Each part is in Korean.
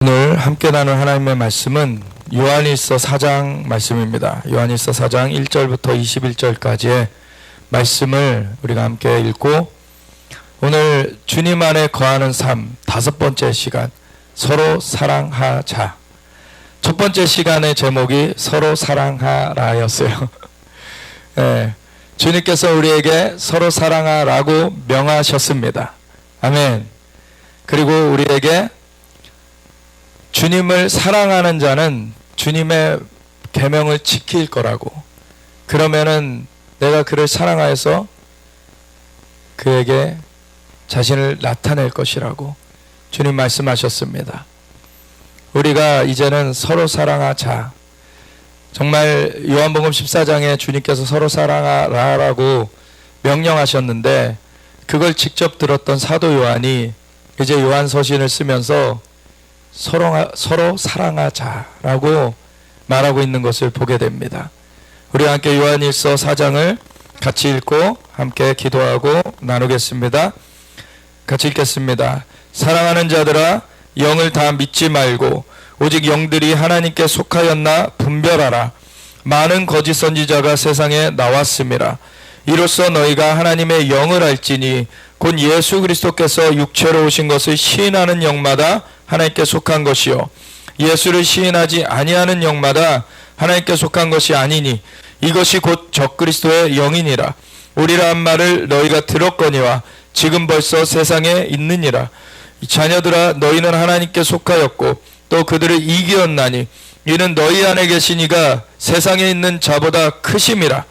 오늘 함께 나눌 하나님의 말씀은 요한일서 4장 말씀입니다. 요한일서 4장 1절부터 21절까지의 말씀을 우리가 함께 읽고, 오늘 주님 안에 거하는 삶 다섯 번째 시간, 서로 사랑하자. 첫 번째 시간의 제목이 서로 사랑하라였어요. 네, 주님께서 우리에게 서로 사랑하라고 명하셨습니다. 아멘. 그리고 우리에게 주님을 사랑하는 자는 주님의 계명을 지킬 거라고, 그러면은 내가 그를 사랑하여서 그에게 자신을 나타낼 것이라고 주님 말씀하셨습니다. 우리가 이제는 서로 사랑하자. 정말 요한복음 14장에 주님께서 서로 사랑하라고 명령하셨는데, 그걸 직접 들었던 사도 요한이 이제 요한서신을 쓰면서 서로 사랑하자라고 말하고 있는 것을 보게 됩니다. 우리 함께 요한일서 4장을 같이 읽고 함께 기도하고 나누겠습니다. 같이 읽겠습니다. 사랑하는 자들아, 영을 다 믿지 말고 오직 영들이 하나님께 속하였나 분별하라. 많은 거짓 선지자가 세상에 나왔음이라. 이로써 너희가 하나님의 영을 알지니 곧 예수 그리스도께서 육체로 오신 것을 시인하는 영마다 하나님께 속한 것이요, 예수를 시인하지 아니하는 영마다 하나님께 속한 것이 아니니 이것이 곧 적그리스도의 영이니라. 우리라 한 말을 너희가 들었거니와 지금 벌써 세상에 있느니라. 자녀들아, 너희는 하나님께 속하였고 또 그들을 이기었나니 이는 너희 안에 계신 이가 세상에 있는 자보다 크심이라.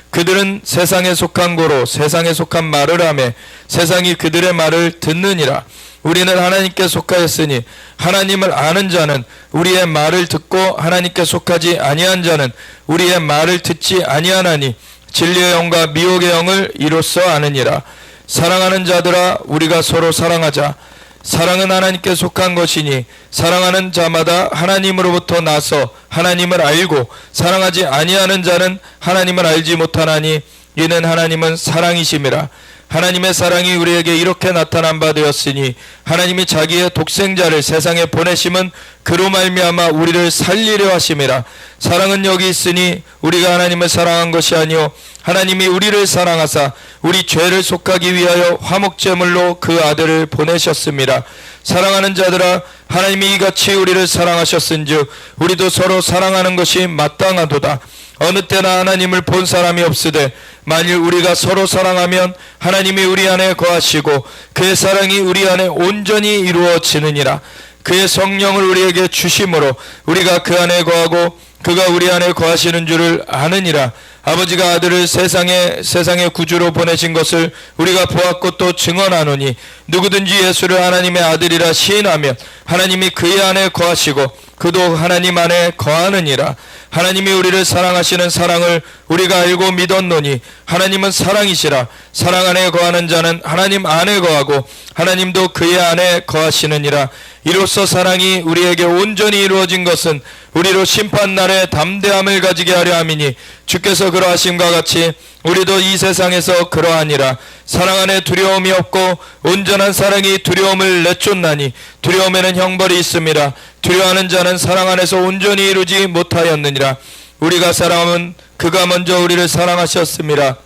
그들은 세상에 속한 고로 세상에 속한 말을 하며 세상이 그들의 말을 듣느니라. 우리는 하나님께 속하였으니 하나님을 아는 자는 우리의 말을 듣고 하나님께 속하지 아니한 자는 우리의 말을 듣지 아니하나니 진리의 영과 미혹의 영을 이로써 아느니라. 사랑하는 자들아, 우리가 서로 사랑하자. 사랑은 하나님께 속한 것이니 사랑하는 자마다 하나님으로부터 나서 하나님을 알고 사랑하지 아니하는 자는 하나님을 알지 못하나니 이는 하나님은 사랑이심이라. 하나님의 사랑이 우리에게 이렇게 나타난 바 되었으니 하나님이 자기의 독생자를 세상에 보내심은 그로 말미암아 우리를 살리려 하심이라. 사랑은 여기 있으니 우리가 하나님을 사랑한 것이 아니요 하나님이 우리를 사랑하사 우리 죄를 속하기 위하여 화목제물로 그 아들을 보내셨음이라. 사랑하는 자들아, 하나님이 이같이 우리를 사랑하셨은즉 우리도 서로 사랑하는 것이 마땅하도다. 어느 때나 하나님을 본 사람이 없으되 만일 우리가 서로 사랑하면 하나님이 우리 안에 거하시고 그의 사랑이 우리 안에 온전히 이루어지느니라. 그의 성령을 우리에게 주심으로 우리가 그 안에 거하고 그가 우리 안에 거하시는 줄을 아느니라. 아버지가 아들을 세상의 구주로 보내신 것을 우리가 보았고 또 증언하노니 누구든지 예수를 하나님의 아들이라 시인하면 하나님이 그의 안에 거하시고 그도 하나님 안에 거하느니라. 하나님이 우리를 사랑하시는 사랑을 우리가 알고 믿었노니 하나님은 사랑이시라. 사랑 안에 거하는 자는 하나님 안에 거하고 하나님도 그의 안에 거하시느니라. 이로써 사랑이 우리에게 온전히 이루어진 것은 우리로 심판날에 담대함을 가지게 하려 함이니 주께서 그러하심과 같이 우리도 이 세상에서 그러하니라. 사랑 안에 두려움이 없고 온전한 사랑이 두려움을 내쫓나니 두려움에는 형벌이 있음이라. 두려워하는 자는 사랑 안에서 온전히 이루지 못하였느니라. 우리가 사랑하면 그가 먼저 우리를 사랑하셨음이라.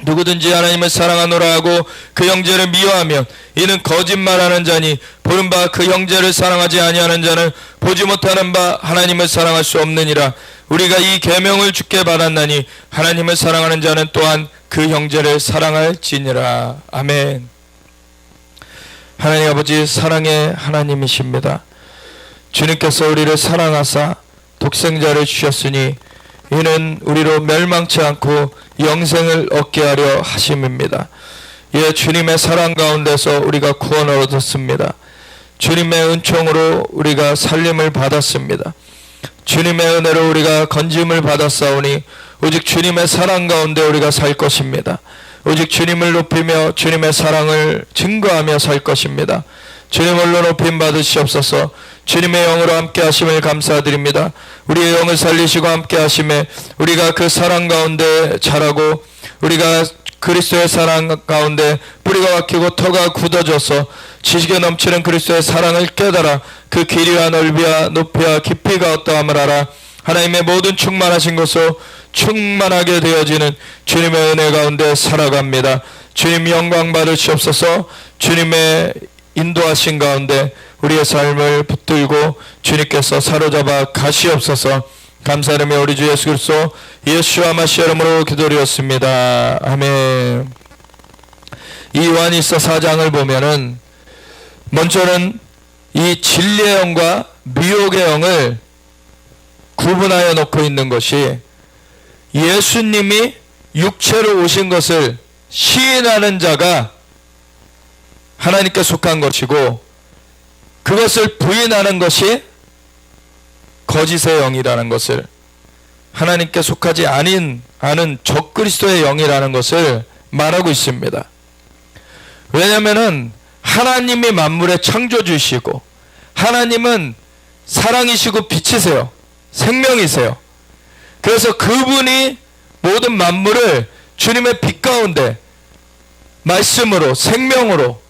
누구든지 하나님을 사랑하노라 하고 그 형제를 미워하면 이는 거짓말하는 자니 보는 바 그 형제를 사랑하지 아니하는 자는 보지 못하는 바 하나님을 사랑할 수 없느니라. 우리가 이 계명을 주께 받았나니 하나님을 사랑하는 자는 또한 그 형제를 사랑할지니라. 아멘. 하나님 아버지, 사랑의 하나님이십니다. 주님께서 우리를 사랑하사 독생자를 주셨으니 이는 우리로 멸망치 않고 영생을 얻게 하려 하심입니다. 예, 주님의 사랑 가운데서 우리가 구원을 얻었습니다. 주님의 은총으로 우리가 살림을 받았습니다. 주님의 은혜로 우리가 건짐을 받았사오니 오직 주님의 사랑 가운데 우리가 살 것입니다. 오직 주님을 높이며 주님의 사랑을 증거하며 살 것입니다. 주님 홀로 높임 받으시옵소서. 주님의 영으로 함께 하심을 감사드립니다. 우리의 영을 살리시고 함께 하심에 우리가 그 사랑 가운데 자라고 우리가 그리스도의 사랑 가운데 뿌리가 박히고 터가 굳어져서 지식에 넘치는 그리스도의 사랑을 깨달아 그 길이와 넓이와 높이와 깊이가 어떠함을 알아 하나님의 모든 충만하신 것으로 충만하게 되어지는 주님의 은혜 가운데 살아갑니다. 주님 영광 받으시옵소서. 주님의 인도하신 가운데 우리의 삶을 붙들고 주님께서 사로잡아 가시옵소서. 감사하며 우리 주 예수 그리스도 예수와 마시아 이름으로 기도드렸습니다. 아멘. 이 요한일서 4장을 보면은 먼저는 이 진리의 영과 미혹의 영을 구분하여 놓고 있는 것이 예수님이 육체로 오신 것을 시인하는 자가 하나님께 속한 것이고 그것을 부인하는 것이 거짓의 영이라는 것을, 하나님께 속하지 않은 적그리스도의 영이라는 것을 말하고 있습니다. 왜냐하면 하나님이 만물의 창조주이시고 하나님은 사랑이시고 빛이세요. 생명이세요. 그래서 그분이 모든 만물을 주님의 빛 가운데 말씀으로 생명으로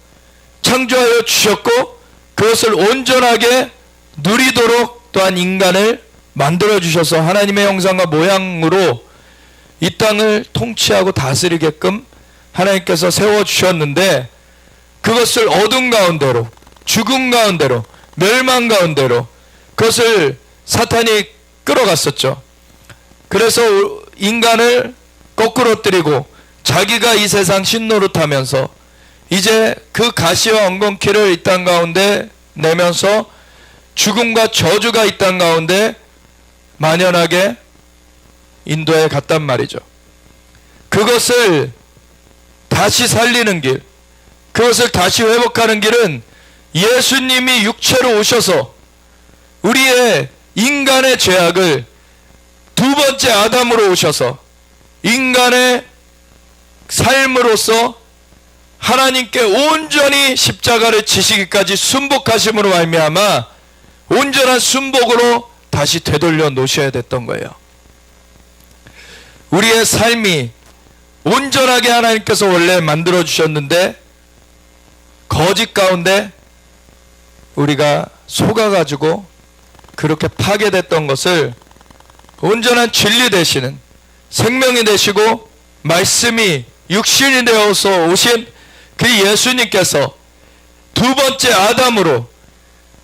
창조하여 주셨고 그것을 온전하게 누리도록 또한 인간을 만들어 주셔서 하나님의 형상과 모양으로 이 땅을 통치하고 다스리게끔 하나님께서 세워주셨는데 그것을 어둠 가운데로, 죽음 가운데로, 멸망 가운데로 그것을 사탄이 끌어갔었죠. 그래서 인간을 거꾸로 뜨리고 자기가 이 세상 신노릇하면서 이제 그 가시와 엉겅퀴를 이 땅 가운데 내면서 죽음과 저주가 이 땅 가운데 만연하게 인도에 갔단 말이죠. 그것을 다시 살리는 길, 그것을 다시 회복하는 길은 예수님이 육체로 오셔서 우리의 인간의 죄악을 두 번째 아담으로 오셔서 인간의 삶으로서 하나님께 온전히 십자가를 지시기까지 순복하심으로 말미암아 온전한 순복으로 다시 되돌려 놓으셔야 됐던 거예요. 우리의 삶이 온전하게 하나님께서 원래 만들어 주셨는데 거짓 가운데 우리가 속아가지고 그렇게 파괴됐던 것을 온전한 진리 되시는 생명이 되시고 말씀이 육신이 되어서 오신 그 예수님께서 두 번째 아담으로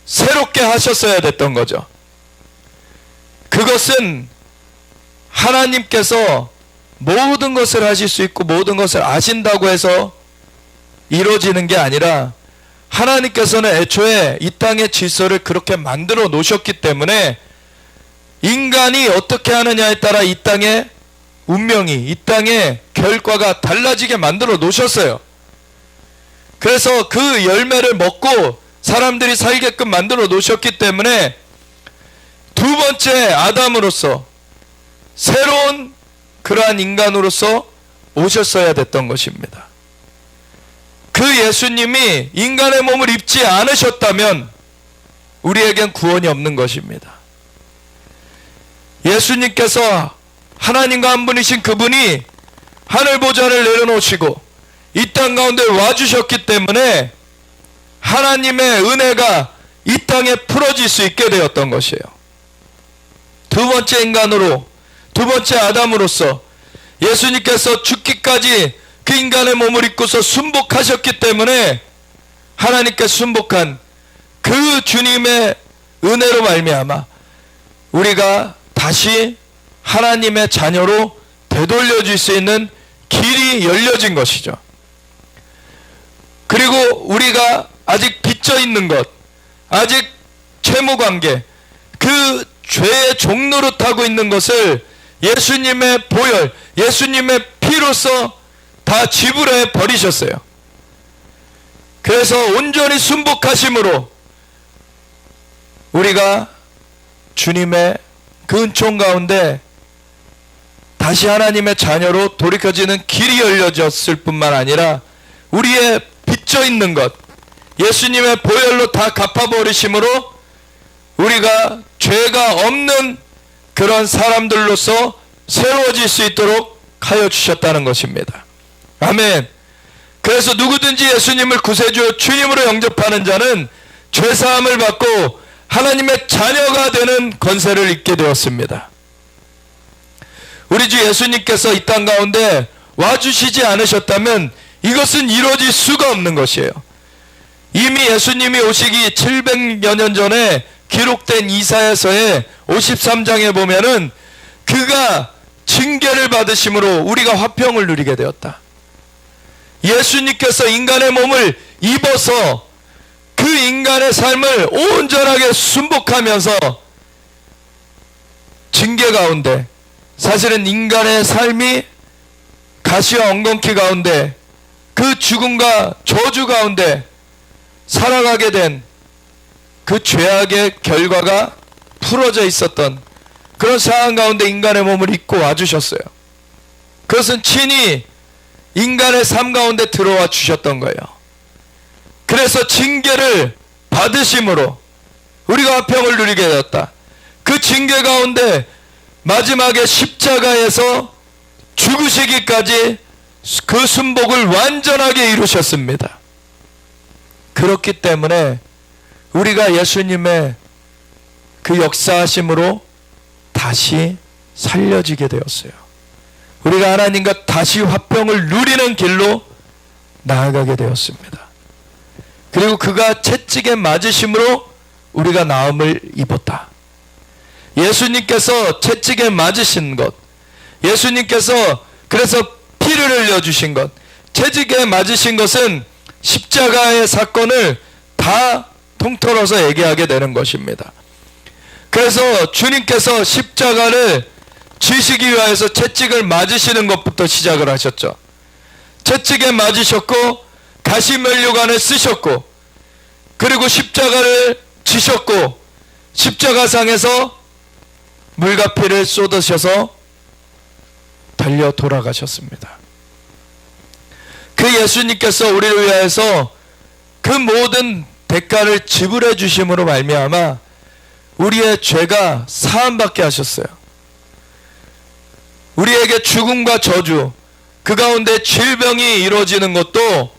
새롭게 하셨어야 됐던 거죠. 그것은 하나님께서 모든 것을 하실 수 있고 모든 것을 아신다고 해서 이루어지는 게 아니라 하나님께서는 애초에 이 땅의 질서를 그렇게 만들어 놓으셨기 때문에 인간이 어떻게 하느냐에 따라 이 땅의 운명이, 이 땅의 결과가 달라지게 만들어 놓으셨어요. 그래서 그 열매를 먹고 사람들이 살게끔 만들어 놓으셨기 때문에 두 번째 아담으로서 새로운 그러한 인간으로서 오셨어야 됐던 것입니다. 그 예수님이 인간의 몸을 입지 않으셨다면 우리에겐 구원이 없는 것입니다. 예수님께서 하나님과 한 분이신 그분이 하늘 보좌를 내려놓으시고 이 땅 가운데 와주셨기 때문에 하나님의 은혜가 이 땅에 풀어질 수 있게 되었던 것이에요. 두 번째 인간으로, 두 번째 아담으로서 예수님께서 죽기까지 그 인간의 몸을 입고서 순복하셨기 때문에 하나님께 순복한 그 주님의 은혜로 말미암아 우리가 다시 하나님의 자녀로 되돌려질 수 있는 길이 열려진 것이죠. 그리고 우리가 아직 빚져 있는 것, 아직 채무관계, 그 죄의 종노릇하고 있는 것을 예수님의 보혈, 예수님의 피로서 다 지불해 버리셨어요. 그래서 온전히 순복하심으로 우리가 주님의 그 은총 가운데 다시 하나님의 자녀로 돌이켜지는 길이 열려졌을 뿐만 아니라 우리의 빚져 있는 것, 예수님의 보혈로 다 갚아버리심으로 우리가 죄가 없는 그런 사람들로서 새로워질 수 있도록 하여 주셨다는 것입니다. 아멘. 그래서 누구든지 예수님을 구세주 주님으로 영접하는 자는 죄사함을 받고 하나님의 자녀가 되는 권세를 입게 되었습니다. 우리 주 예수님께서 이 땅 가운데 와주시지 않으셨다면 이것은 이루어질 수가 없는 것이에요. 이미 예수님이 오시기 700여 년 전에 기록된 이사야서의 53장에 보면은 그가 징계를 받으심으로 우리가 화평을 누리게 되었다. 예수님께서 인간의 몸을 입어서 그 인간의 삶을 온전하게 순복하면서 징계 가운데, 사실은 인간의 삶이 가시와 엉겅퀴 가운데 그 죽음과 저주 가운데 살아가게 된 그 죄악의 결과가 풀어져 있었던 그런 상황 가운데 인간의 몸을 입고 와주셨어요. 그것은 친히 인간의 삶 가운데 들어와 주셨던 거예요. 그래서 징계를 받으심으로 우리가 화평을 누리게 되었다. 그 징계 가운데 마지막에 십자가에서 죽으시기까지 그 순복을 완전하게 이루셨습니다. 그렇기 때문에 우리가 예수님의 그 역사하심으로 다시 살려지게 되었어요. 우리가 하나님과 다시 화평을 누리는 길로 나아가게 되었습니다. 그리고 그가 채찍에 맞으심으로 우리가 나음을 입었다. 예수님께서 채찍에 맞으신 것, 예수님께서 그래서 피를 흘려주신 것, 채찍에 맞으신 것은 십자가의 사건을 다 통틀어서 얘기하게 되는 것입니다. 그래서 주님께서 십자가를 지시기 위하여서 채찍을 맞으시는 것부터 시작을 하셨죠. 채찍에 맞으셨고 가시면류관을 쓰셨고 그리고 십자가를 지셨고 십자가상에서 물과 피를 쏟으셔서 달려 돌아가셨습니다. 그 예수님께서 우리를 위하여서 그 모든 대가를 지불해 주심으로 말미암아 우리의 죄가 사함받게 하셨어요. 우리에게 죽음과 저주, 그 가운데 질병이 이루어지는 것도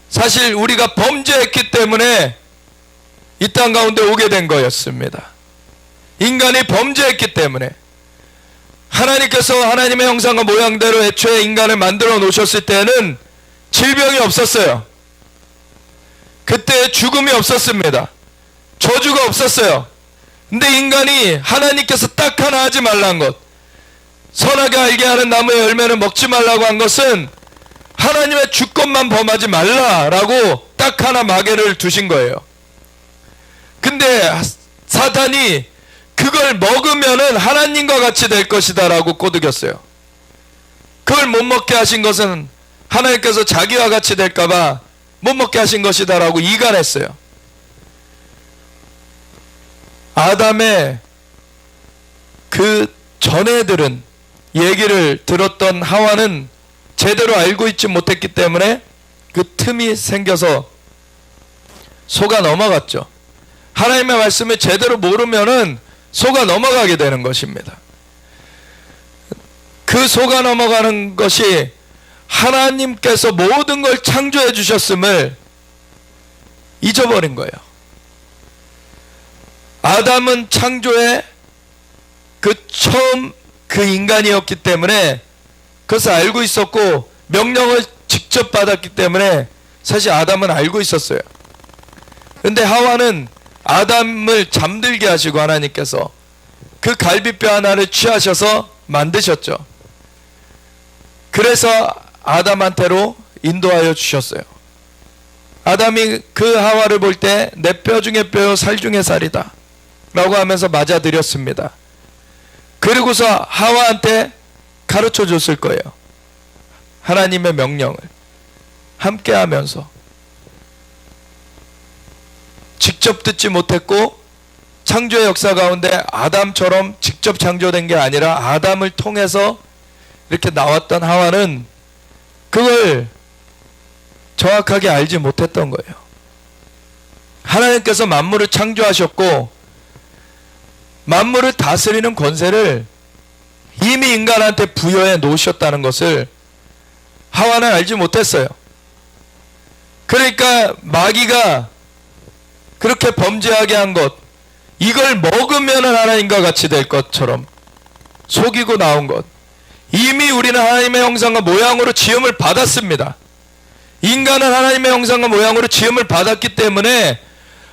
사실 우리가 범죄했기 때문에 이 땅 가운데 오게 된 거였습니다. 인간이 범죄했기 때문에 하나님께서 하나님의 형상과 모양대로 애초에 인간을 만들어 놓으셨을 때는 질병이 없었어요. 그때 죽음이 없었습니다. 저주가 없었어요. 근데 인간이 하나님께서 딱 하나 하지 말라는 것, 선하게 알게 하는 나무의 열매는 먹지 말라고 한 것은 하나님의 주권만 범하지 말라라고 딱 하나 마개를 두신 거예요. 근데 사탄이 그걸 먹으면은 하나님과 같이 될 것이다 라고 꼬드겼어요. 그걸 못 먹게 하신 것은 하나님께서 자기와 같이 될까봐 못 먹게 하신 것이다 라고 이간했어요. 아담의 그 전애들은 얘기를 들었던 하와는 제대로 알고 있지 못했기 때문에 그 틈이 생겨서 속아 넘어갔죠. 하나님의 말씀을 제대로 모르면은 속아 넘어가게 되는 것입니다. 그 속아 넘어가는 것이 하나님께서 모든 걸 창조해 주셨음을 잊어버린 거예요. 아담은 창조의 그 처음 그 인간이었기 때문에 그것을 알고 있었고 명령을 직접 받았기 때문에 사실 아담은 알고 있었어요. 그런데 하와는 아담을 잠들게 하시고 하나님께서 그 갈비뼈 하나를 취하셔서 만드셨죠. 그래서 아담한테로 인도하여 주셨어요. 아담이 그 하와를 볼 때 내 뼈 중에 뼈요 살 중에 살이다 라고 하면서 맞아들였습니다. 그리고서 하와한테 가르쳐 줬을 거예요. 하나님의 명령을 함께 하면서 직접 듣지 못했고 창조의 역사 가운데 아담처럼 직접 창조된 게 아니라 아담을 통해서 이렇게 나왔던 하와는 그걸 정확하게 알지 못했던 거예요. 하나님께서 만물을 창조하셨고 만물을 다스리는 권세를 이미 인간한테 부여해 놓으셨다는 것을 하와는 알지 못했어요. 그러니까 마귀가 그렇게 범죄하게 한 것, 이걸 먹으면 하나님과 같이 될 것처럼 속이고 나온 것. 이미 우리는 하나님의 형상과 모양으로 지음을 받았습니다. 인간은 하나님의 형상과 모양으로 지음을 받았기 때문에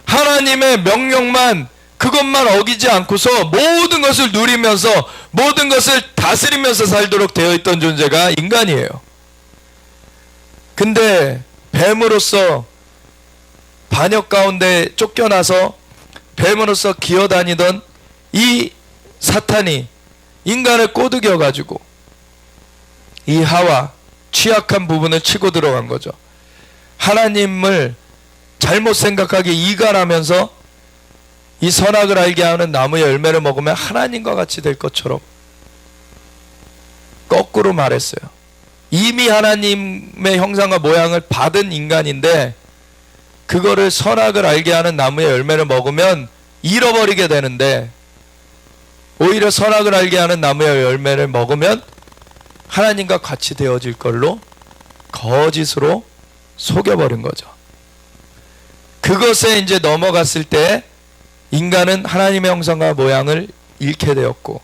하나님의 명령만, 그것만 어기지 않고서 모든 것을 누리면서 모든 것을 다스리면서 살도록 되어 있던 존재가 인간이에요. 근데 뱀으로서 반역 가운데 쫓겨나서 뱀으로서 기어다니던 이 사탄이 인간을 꼬드겨 가지고 이 하와 취약한 부분을 치고 들어간 거죠. 하나님을 잘못 생각하게 이간하면서 이 선악을 알게 하는 나무의 열매를 먹으면 하나님과 같이 될 것처럼 거꾸로 말했어요. 이미 하나님의 형상과 모양을 받은 인간인데 그거를 선악을 알게 하는 나무의 열매를 먹으면 잃어버리게 되는데, 오히려 선악을 알게 하는 나무의 열매를 먹으면 하나님과 같이 되어질 걸로 거짓으로 속여버린 거죠. 그것에 이제 넘어갔을 때 인간은 하나님의 형상과 모양을 잃게 되었고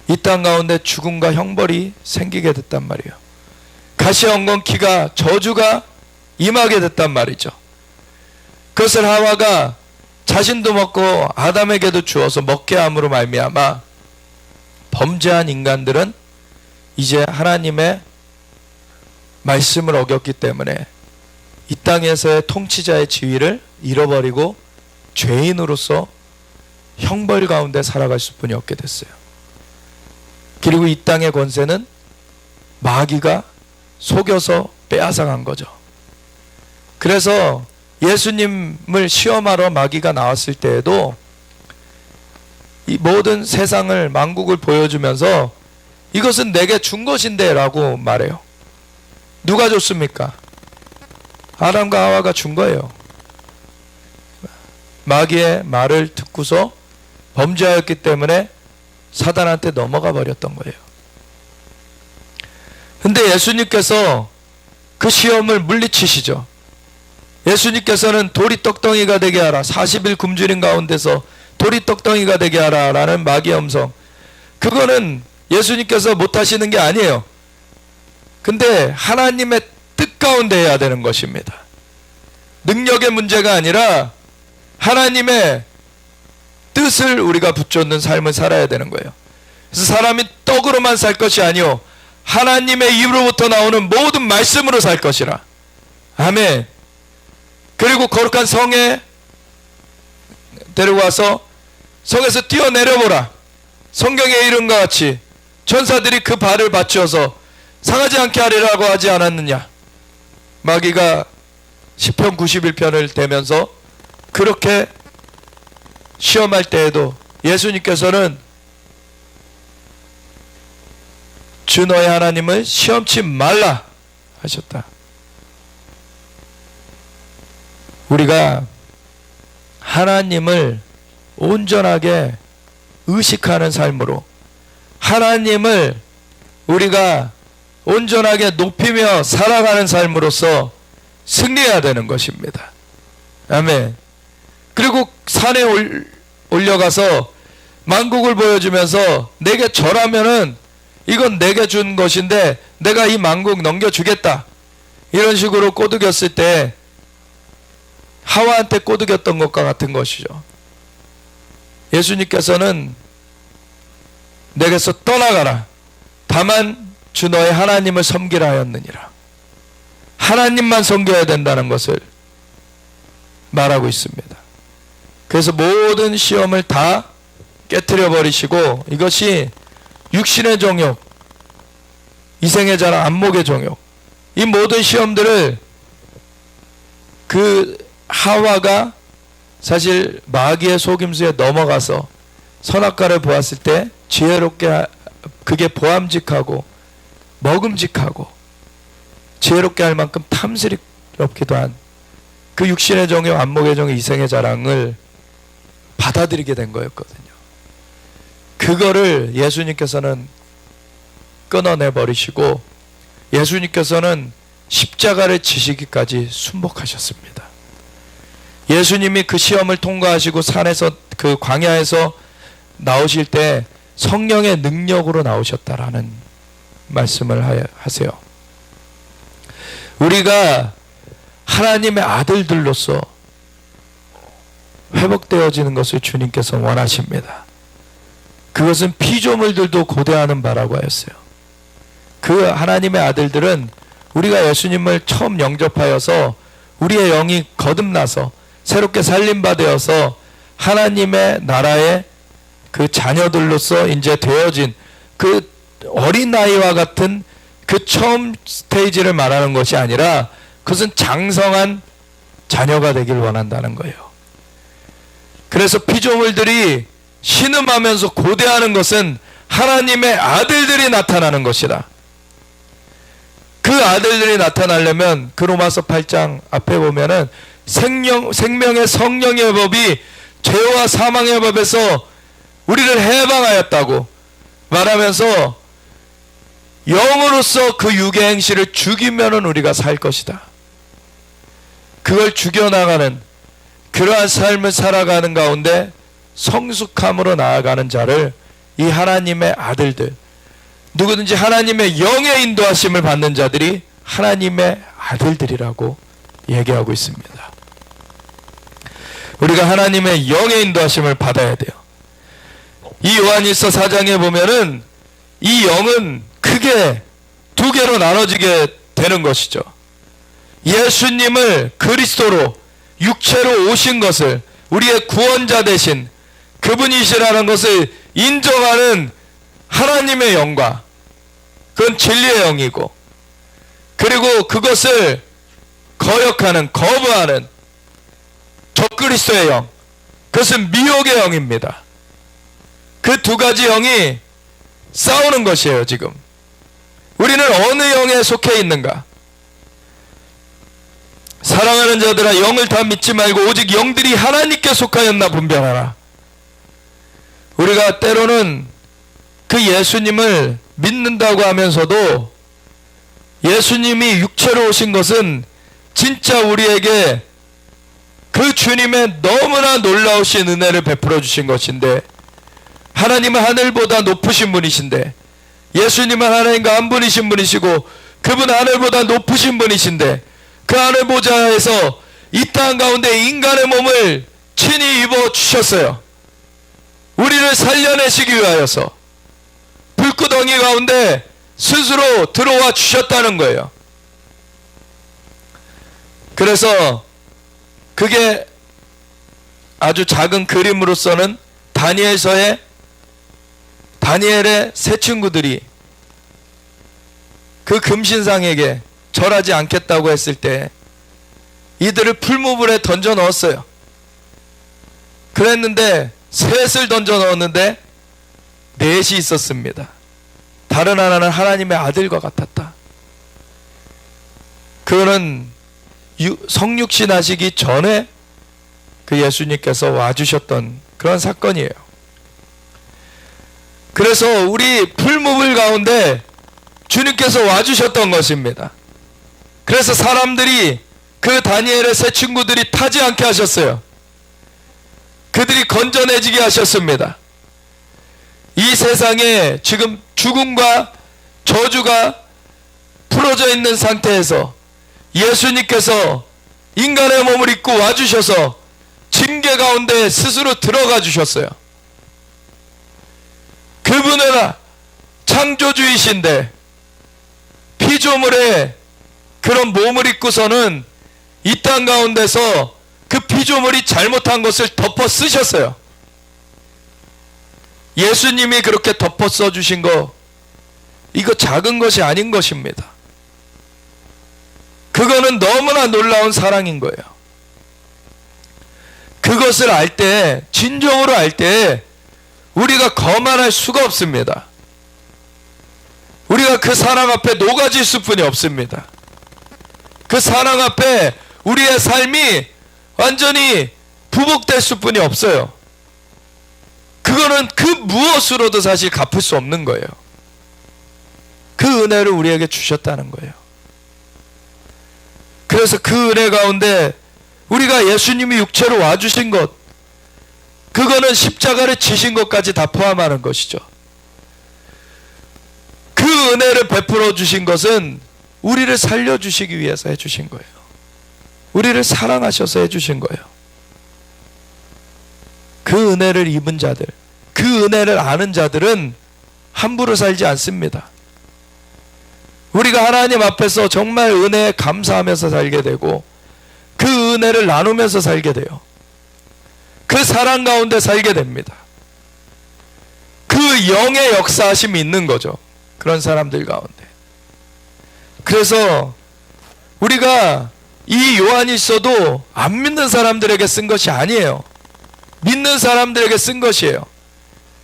이 땅 가운데 죽음과 형벌이 생기게 됐단 말이에요. 가시엉겅퀴가, 저주가 임하게 됐단 말이죠. 그것을 하와가 자신도 먹고 아담에게도 주어서 먹게 함으로 말미암아 범죄한 인간들은 이제 하나님의 말씀을 어겼기 때문에 이 땅에서의 통치자의 지위를 잃어버리고 죄인으로서 형벌 가운데 살아갈 수뿐이 없게 됐어요. 그리고 이 땅의 권세는 마귀가 속여서 빼앗아간 거죠. 그래서 예수님을 시험하러 마귀가 나왔을 때에도 이 모든 세상을, 만국을 보여주면서 이것은 내게 준 것인데 라고 말해요. 누가 줬습니까? 아담과 하와가 준 거예요. 마귀의 말을 듣고서 범죄하였기 때문에 사단한테 넘어가 버렸던 거예요. 근데 예수님께서 그 시험을 물리치시죠. 예수님께서는 돌이 떡덩이가 되게 하라, 40일 굶주린 가운데서 돌이 떡덩이가 되게 하라 라는 마귀의 음성, 그거는 예수님께서 못하시는 게 아니에요. 근데 하나님의 뜻 가운데 해야 되는 것입니다. 능력의 문제가 아니라 하나님의 뜻을 우리가 붙잡는 삶을 살아야 되는 거예요. 그래서 사람이 떡으로만 살 것이 아니요 하나님의 입으로부터 나오는 모든 말씀으로 살 것이라. 아멘. 그리고 거룩한 성에 데려와서 성에서 뛰어내려보라. 성경의 이름과 같이 천사들이 그 발을 받쳐서 상하지 않게 하리라고 하지 않았느냐. 마귀가 시편 91편을 대면서 그렇게 시험할 때에도 예수님께서는 주 너의 하나님을 시험치 말라 하셨다. 우리가 하나님을 온전하게 의식하는 삶으로, 하나님을 우리가 온전하게 높이며 살아가는 삶으로서 승리해야 되는 것입니다. 아멘. 그리고 산에 올려가서 만국을 보여주면서 내게 절하면은 이건 내게 준 것인데 내가 이 만국 넘겨주겠다, 이런 식으로 꼬드겼을 때 하와한테 꼬드겼던 것과 같은 것이죠. 예수님께서는 내게서 떠나가라, 다만 주 너의 하나님을 섬기라 하였느니라. 하나님만 섬겨야 된다는 것을 말하고 있습니다. 그래서 모든 시험을 다 깨트려 버리시고, 이것이 육신의 정욕, 이생의 자랑, 안목의 정욕, 이 모든 시험들을 그 하와가 사실 마귀의 속임수에 넘어가서 선악과를 보았을 때 지혜롭게, 그게 보암직하고 먹음직하고 지혜롭게 할 만큼 탐스럽기도 한 그 육신의 정욕, 안목의 정욕, 이생의 자랑을 받아들이게 된 거였거든요. 그거를 예수님께서는 끊어내 버리시고 예수님께서는 십자가를 지시기까지 순복하셨습니다. 예수님이 그 시험을 통과하시고 산에서 그 광야에서 나오실 때 성령의 능력으로 나오셨다라는 말씀을 하세요. 우리가 하나님의 아들들로서 회복되어지는 것을 주님께서 원하십니다. 그것은 피조물들도 고대하는 바라고 하였어요. 그 하나님의 아들들은 우리가 예수님을 처음 영접하여서 우리의 영이 거듭나서 새롭게 살림받아서 하나님의 나라의 그 자녀들로서 이제 되어진 그 어린아이와 같은 그 처음 스테이지를 말하는 것이 아니라 그것은 장성한 자녀가 되길 원한다는 거예요. 그래서 피조물들이 신음하면서 고대하는 것은 하나님의 아들들이 나타나는 것이다. 그 아들들이 나타나려면 그 로마서 8장 앞에 보면은 생명의 성령의 법이 죄와 사망의 법에서 우리를 해방하였다고 말하면서 영으로서 그 육의 행실을 죽이면은 우리가 살 것이다. 그걸 죽여나가는 그러한 삶을 살아가는 가운데 성숙함으로 나아가는 자를 이 하나님의 아들들, 누구든지 하나님의 영의 인도하심을 받는 자들이 하나님의 아들들이라고 얘기하고 있습니다. 우리가 하나님의 영의 인도하심을 받아야 돼요. 이 요한일서 4장에 보면은 이 영은 크게 두 개로 나눠지게 되는 것이죠. 예수님을 그리스도로 육체로 오신 것을 우리의 구원자 되신 그분이시라는 것을 인정하는 하나님의 영과 그건 진리의 영이고, 그리고 그것을 거역하는 거부하는 적그리스도의 영, 그것은 미혹의 영입니다. 그 두 가지 영이 싸우는 것이에요. 지금 우리는 어느 영에 속해 있는가? 사랑하는 자들아, 영을 다 믿지 말고 오직 영들이 하나님께 속하였나 분별하라. 우리가 때로는 그 예수님을 믿는다고 하면서도 예수님이 육체로 오신 것은 진짜 우리에게 그 주님의 너무나 놀라우신 은혜를 베풀어 주신 것인데, 하나님은 하늘보다 높으신 분이신데, 예수님은 하나님과 한 분이신 분이시고 그분 하늘보다 높으신 분이신데, 그 하늘 보좌에서 이 땅 가운데 인간의 몸을 친히 입어 주셨어요. 우리를 살려내시기 위하여서 불구덩이 가운데 스스로 들어와 주셨다는 거예요. 그래서 그게 아주 작은 그림으로서는 다니엘의 세 친구들이 그 금신상에게 절하지 않겠다고 했을 때 이들을 풀무불에 던져 넣었어요. 그랬는데 셋을 던져 넣었는데 넷이 있었습니다. 다른 하나는 하나님의 아들과 같았다. 그거는 성육신 하시기 전에 그 예수님께서 와주셨던 그런 사건이에요. 그래서 우리 풀무불 가운데 주님께서 와주셨던 것입니다. 그래서 사람들이 그 다니엘의 세 친구들이 타지 않게 하셨어요. 그들이 건져내지게 하셨습니다. 이 세상에 지금 죽음과 저주가 풀어져 있는 상태에서 예수님께서 인간의 몸을 입고 와주셔서 징계 가운데 스스로 들어가 주셨어요. 그분은 창조주이신데 피조물의 그런 몸을 입고서는 이 땅 가운데서 그 피조물이 잘못한 것을 덮어 쓰셨어요. 예수님이 그렇게 덮어 써주신 거, 이거 작은 것이 아닌 것입니다. 그거는 너무나 놀라운 사랑인 거예요. 그것을 알 때, 진정으로 알 때 우리가 거만할 수가 없습니다. 우리가 그 사랑 앞에 녹아질 수뿐이 없습니다. 그 사랑 앞에 우리의 삶이 완전히 부복될 수뿐이 없어요. 그거는 그 무엇으로도 사실 갚을 수 없는 거예요. 그 은혜를 우리에게 주셨다는 거예요. 그래서 그 은혜 가운데 우리가 예수님이 육체로 와주신 것, 그거는 십자가를 지신 것까지 다 포함하는 것이죠. 그 은혜를 베풀어 주신 것은 우리를 살려주시기 위해서 해주신 거예요. 우리를 사랑하셔서 해주신 거예요. 그 은혜를 입은 자들, 그 은혜를 아는 자들은 함부로 살지 않습니다. 우리가 하나님 앞에서 정말 은혜에 감사하면서 살게 되고 그 은혜를 나누면서 살게 돼요. 그 사랑 가운데 살게 됩니다. 그 영의 역사하심이 있는 거죠. 그런 사람들 가운데. 그래서 우리가 이 요한일서도 안 믿는 사람들에게 쓴 것이 아니에요. 믿는 사람들에게 쓴 것이에요.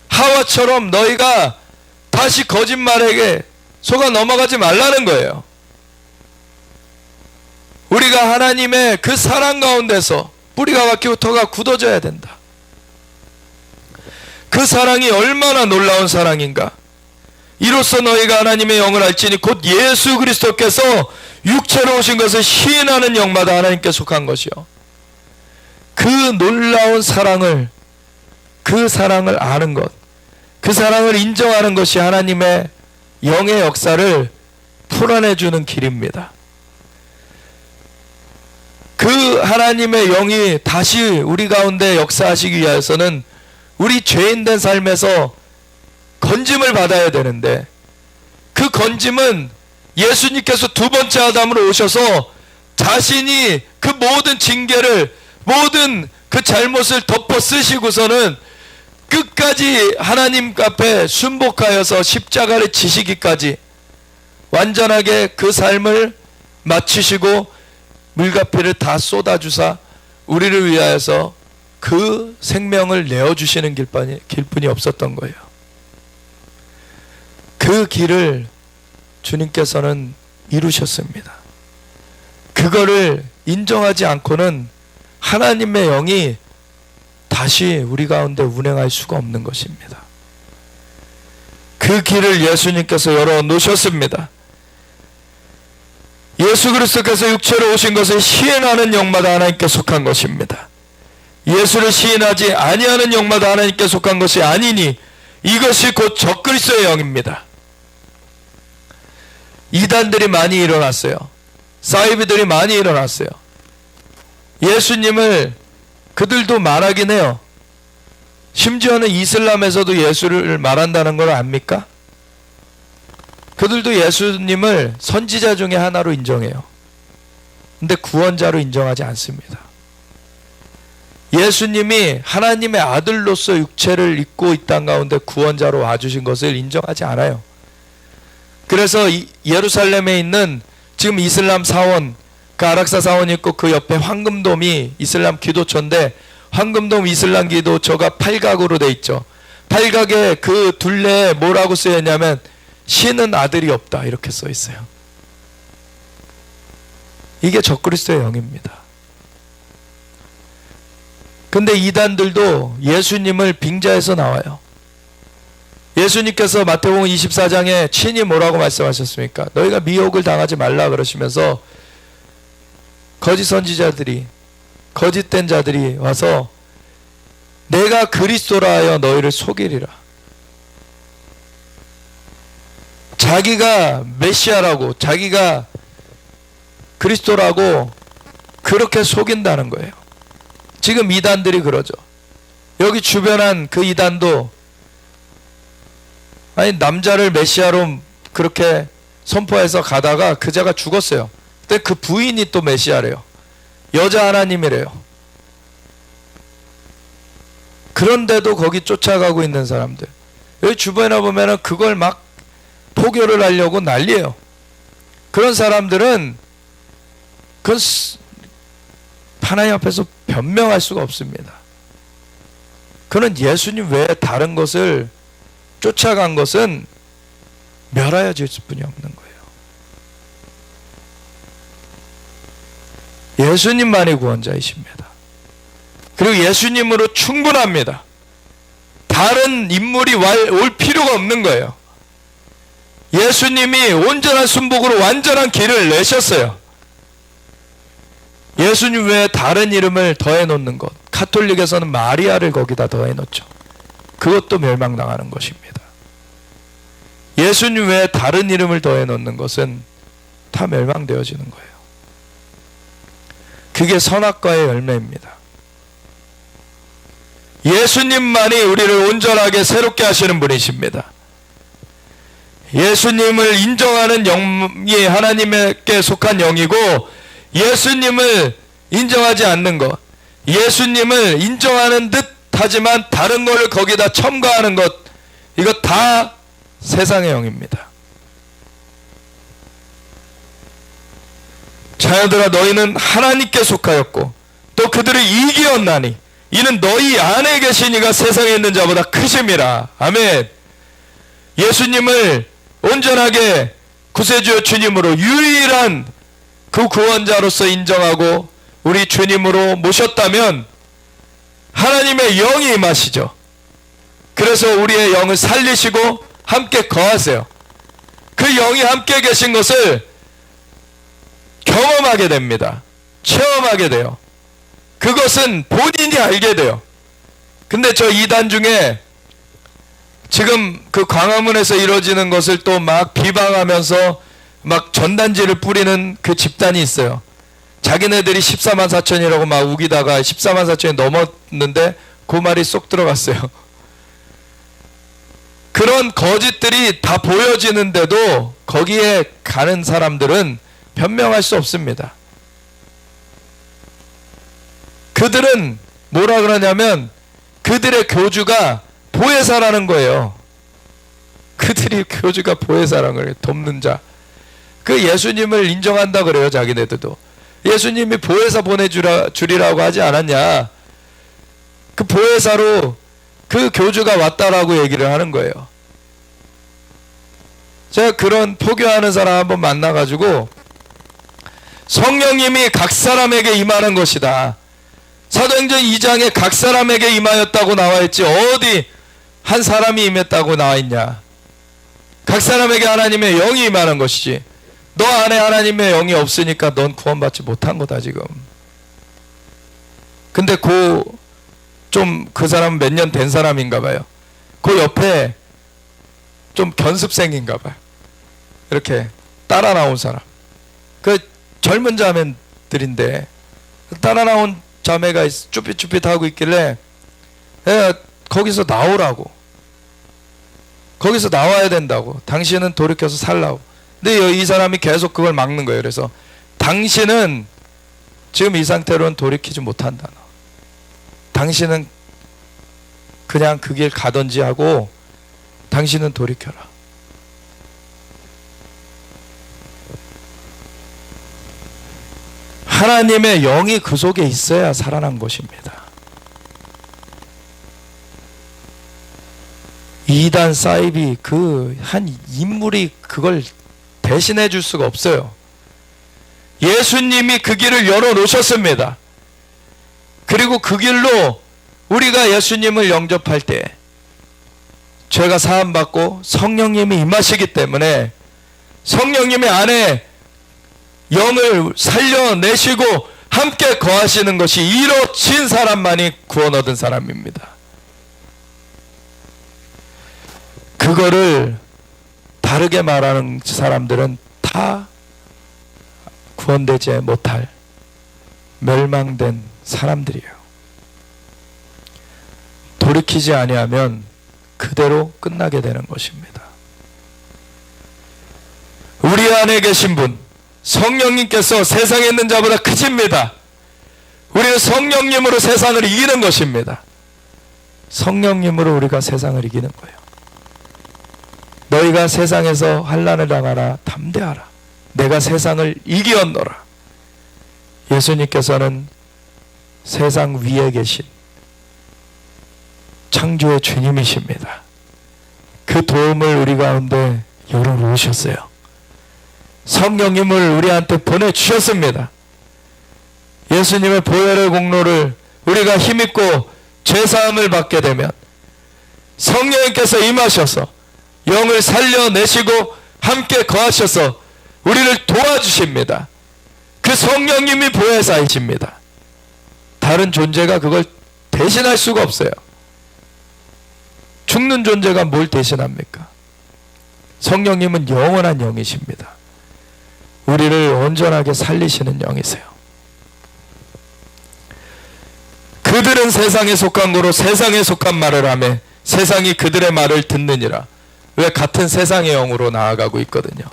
하와처럼 너희가 다시 거짓말에게 속아 넘어가지 말라는 거예요. 우리가 하나님의 그 사랑 가운데서 뿌리가 박히고 터가 굳어져야 된다. 그 사랑이 얼마나 놀라운 사랑인가. 이로써 너희가 하나님의 영을 알지니 곧 예수 그리스도께서 육체로 오신 것을 시인하는 영마다 하나님께 속한 것이요. 그 놀라운 사랑을, 그 사랑을 아는 것, 그 사랑을 인정하는 것이 하나님의 영의 역사를 풀어내주는 길입니다. 그 하나님의 영이 다시 우리 가운데 역사하시기 위해서는 우리 죄인된 삶에서 건짐을 받아야 되는데, 그 건짐은 예수님께서 두 번째 아담으로 오셔서 자신이 그 모든 징계를, 모든 그 잘못을 덮어 쓰시고서는 끝까지 하나님 앞에 순복하여서 십자가를 지시기까지 완전하게 그 삶을 마치시고 물과 피를 다 쏟아주사 우리를 위하여서 그 생명을 내어주시는 길뿐이 없었던 거예요. 그 길을 주님께서는 이루셨습니다. 그거를 인정하지 않고는 하나님의 영이 다시 우리 가운데 운행할 수가 없는 것입니다. 그 길을 예수님께서 열어놓으셨습니다. 예수 그리스도께서 육체로 오신 것을 시인하는 영마다 하나님께 속한 것입니다. 예수를 시인하지 아니하는 영마다 하나님께 속한 것이 아니니 이것이 곧 적그리스도의 영입니다. 이단들이 많이 일어났어요. 사이비들이 많이 일어났어요. 예수님을 그들도 말하긴 해요. 심지어는 이슬람에서도 예수를 말한다는 걸 압니까? 그들도 예수님을 선지자 중에 하나로 인정해요. 근데 구원자로 인정하지 않습니다. 예수님이 하나님의 아들로서 육체를 입고 이 땅 가운데 구원자로 와주신 것을 인정하지 않아요. 그래서 예루살렘에 있는 지금 이슬람 사원, 그 아락사 사원이 있고 그 옆에 황금돔이 이슬람 기도처인데, 황금돔 이슬람 기도처가 팔각으로 돼 있죠. 팔각에 그 둘레에 뭐라고 쓰여 있냐면 신은 아들이 없다 이렇게 써 있어요. 이게 적그리스도의 영입니다. 근데 이단들도 예수님을 빙자해서 나와요. 예수님께서 마태복음 24장에 친히 뭐라고 말씀하셨습니까? 너희가 미혹을 당하지 말라 그러시면서 거짓 선지자들이, 거짓된 자들이 와서 내가 그리스도라 하여 너희를 속이리라. 자기가 메시아라고, 자기가 그리스도라고 그렇게 속인다는 거예요. 지금 이단들이 그러죠. 여기 주변한 그 이단도 아니 남자를 메시아로 그렇게 선포해서 가다가 그자가 죽었어요. 근데 그 부인이 또 메시아래요. 여자 하나님이래요. 그런데도 거기 쫓아가고 있는 사람들, 여기 주변에 보면은 그걸 막 포교를 하려고 난리예요. 그런 사람들은 그건 하나님 앞에서 변명할 수가 없습니다. 그는 예수님 외에 다른 것을 쫓아간 것은 멸하여질 뿐이 없는 거예요. 예수님만이 구원자이십니다. 그리고 예수님으로 충분합니다. 다른 인물이 올 필요가 없는 거예요. 예수님이 온전한 순복으로 완전한 길을 내셨어요. 예수님 외에 다른 이름을 더해 놓는 것, 가톨릭에서는 마리아를 거기다 더해 놓죠. 그것도 멸망당하는 것입니다. 예수님 외에 다른 이름을 더해 놓는 것은 다 멸망되어지는 거예요. 그게 선악과의 열매입니다. 예수님만이 우리를 온전하게 새롭게 하시는 분이십니다. 예수님을 인정하는 영이 하나님께 속한 영이고, 예수님을 인정하지 않는 것, 예수님을 인정하는 듯 하지만 다른 것을 거기다 첨가하는 것, 이거 다 세상의 영입니다. 자녀들아, 너희는 하나님께 속하였고 또 그들을 이기었나니 이는 너희 안에 계신 이가 세상에 있는 자보다 크심이라. 아멘. 예수님을 온전하게 구세주여 주님으로 유일한 그 구원자로서 인정하고 우리 주님으로 모셨다면 하나님의 영이 임하시죠. 그래서 우리의 영을 살리시고 함께 거하세요. 그 영이 함께 계신 것을 경험하게 됩니다. 체험하게 돼요. 그것은 본인이 알게 돼요. 근데 저 이단 중에 지금 그 광화문에서 이루어지는 것을 또 막 비방하면서 막 전단지를 뿌리는 그 집단이 있어요. 자기네들이 14만 4천이라고 막 우기다가 14만 4천이 넘었는데 그 말이 쏙 들어갔어요. 그런 거짓들이 다 보여지는데도 거기에 가는 사람들은 변명할 수 없습니다. 그들은 뭐라 그러냐면 그들의 교주가 보혜사라는 거예요. 그들이 교주가 보혜사라는 거예요. 돕는 자. 그 예수님을 인정한다 그래요. 자기네들도. 예수님이 보혜사 보내주리라고 하지 않았냐. 그 보혜사로 그 교주가 왔다라고 얘기를 하는 거예요. 제가 그런 포교하는 사람 한번 만나가지고 성령님이 각 사람에게 임하는 것이다. 사도행전 2장에 각 사람에게 임하였다고 나와있지 어디 한 사람이 임했다고 나와있냐. 각 사람에게 하나님의 영이 임하는 것이지. 너 안에 하나님의 영이 없으니까 넌 구원받지 못한 거다 지금. 근데 그 사람은 몇 년 된 사람인가 봐요. 그 옆에 좀 견습생인가 봐요. 이렇게 따라 나온 사람. 그 젊은 자매들인데 따라 나온 자매가 쭈삣쭈삣하고 있길래 거기서 나오라고. 거기서 나와야 된다고. 당신은 돌이켜서 살라고. 근데 이 사람이 계속 그걸 막는 거예요. 그래서 당신은 지금 이 상태로는 돌이키지 못한다. 당신은 그냥 그 길 가든지 하고 당신은 돌이켜라. 하나님의 영이 그 속에 있어야 살아난 것입니다. 이단 사이비 그 한 인물이 그걸 대신해 줄 수가 없어요. 예수님이 그 길을 열어 놓으셨습니다. 그리고 그 길로 우리가 예수님을 영접할 때 죄가 사함받고 성령님이 임하시기 때문에 성령님의 안에 영을 살려내시고 함께 거하시는 것이 이루어진 사람만이 구원 얻은 사람입니다. 그거를 다르게 말하는 사람들은 다 구원되지 못할 멸망된 사람들이에요. 돌이키지 아니하면 그대로 끝나게 되는 것입니다. 우리 안에 계신 분 성령님께서 세상에 있는 자보다 크십니다. 우리는 성령님으로 세상을 이기는 것입니다. 성령님으로 우리가 세상을 이기는 거예요. 너희가 세상에서 환난을 당하라 담대하라. 내가 세상을 이기었노라. 예수님께서는 세상 위에 계신 창조의 주님이십니다. 그 도움을 우리 가운데 열어놓으셨어요. 성령님을 우리한테 보내주셨습니다. 예수님의 보혈의 공로를 우리가 힘입고 죄사함을 받게 되면 성령님께서 임하셔서 영을 살려내시고 함께 거하셔서 우리를 도와주십니다. 그 성령님이 보혜사이십니다. 다른 존재가 그걸 대신할 수가 없어요. 죽는 존재가 뭘 대신합니까? 성령님은 영원한 영이십니다. 우리를 온전하게 살리시는 영이세요. 그들은 세상에 속한 거로 세상에 속한 말을 하며 세상이 그들의 말을 듣느니라. 왜? 같은 세상의 영으로 나아가고 있거든요.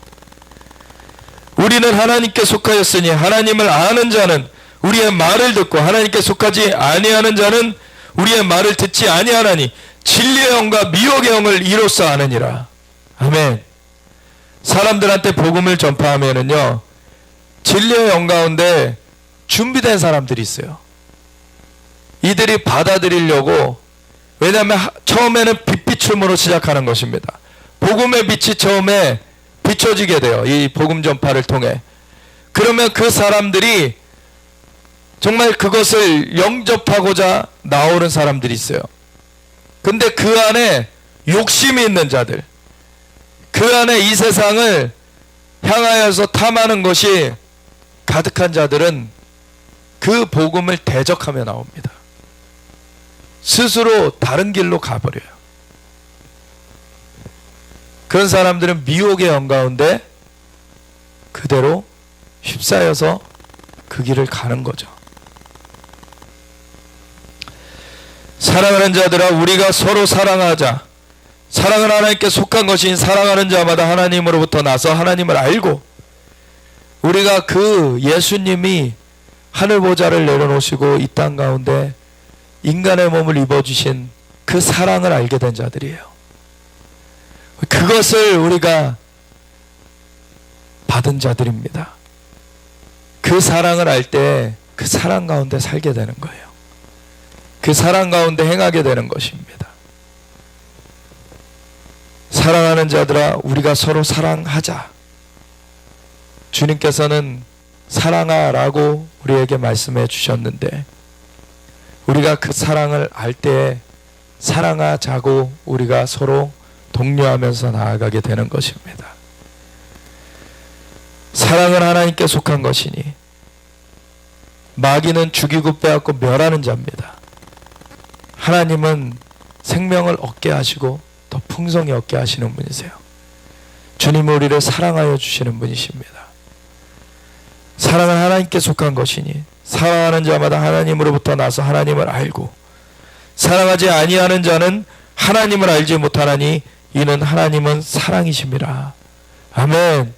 우리는 하나님께 속하였으니 하나님을 아는 자는 우리의 말을 듣고 하나님께 속하지 아니하는 자는 우리의 말을 듣지 아니하나니 진리의 영과 미혹의 영을 이로써 아느니라. 아멘. 사람들한테 복음을 전파하면은요, 진리의 영 가운데 준비된 사람들이 있어요. 이들이 받아들이려고, 왜냐하면 처음에는 빛비춤으로 시작하는 것입니다. 복음의 빛이 처음에 비춰지게 돼요. 이 복음 전파를 통해. 그러면 그 사람들이 정말 그것을 영접하고자 나오는 사람들이 있어요. 근데 그 안에 욕심이 있는 자들, 그 안에 이 세상을 향하여서 탐하는 것이 가득한 자들은 그 복음을 대적하며 나옵니다. 스스로 다른 길로 가버려요. 그런 사람들은 미혹의 영 가운데 그대로 휩싸여서 그 길을 가는 거죠. 사랑하는 자들아, 우리가 서로 사랑하자. 사랑은 하나님께 속한 것인 사랑하는 자마다 하나님으로부터 나서 하나님을 알고, 우리가 그 예수님이 하늘 보좌를 내려놓으시고 이 땅 가운데 인간의 몸을 입어주신 그 사랑을 알게 된 자들이에요. 그것을 우리가 받은 자들입니다. 그 사랑을 알 때 그 사랑 가운데 살게 되는 거예요. 그 사랑 가운데 행하게 되는 것입니다. 사랑하는 자들아, 우리가 서로 사랑하자. 주님께서는 사랑하라고 우리에게 말씀해 주셨는데, 우리가 그 사랑을 알 때 사랑하자고 우리가 서로 독려하면서 나아가게 되는 것입니다. 사랑은 하나님께 속한 것이니 마귀는 죽이고 빼앗고 멸하는 자입니다. 하나님은 생명을 얻게 하시고 더 풍성히 얻게 하시는 분이세요. 주님은 우리를 사랑하여 주시는 분이십니다. 사랑은 하나님께 속한 것이니 사랑하는 자마다 하나님으로부터 나서 하나님을 알고, 사랑하지 아니하는 자는 하나님을 알지 못하나니 이는 하나님은 사랑이심이라. 아멘.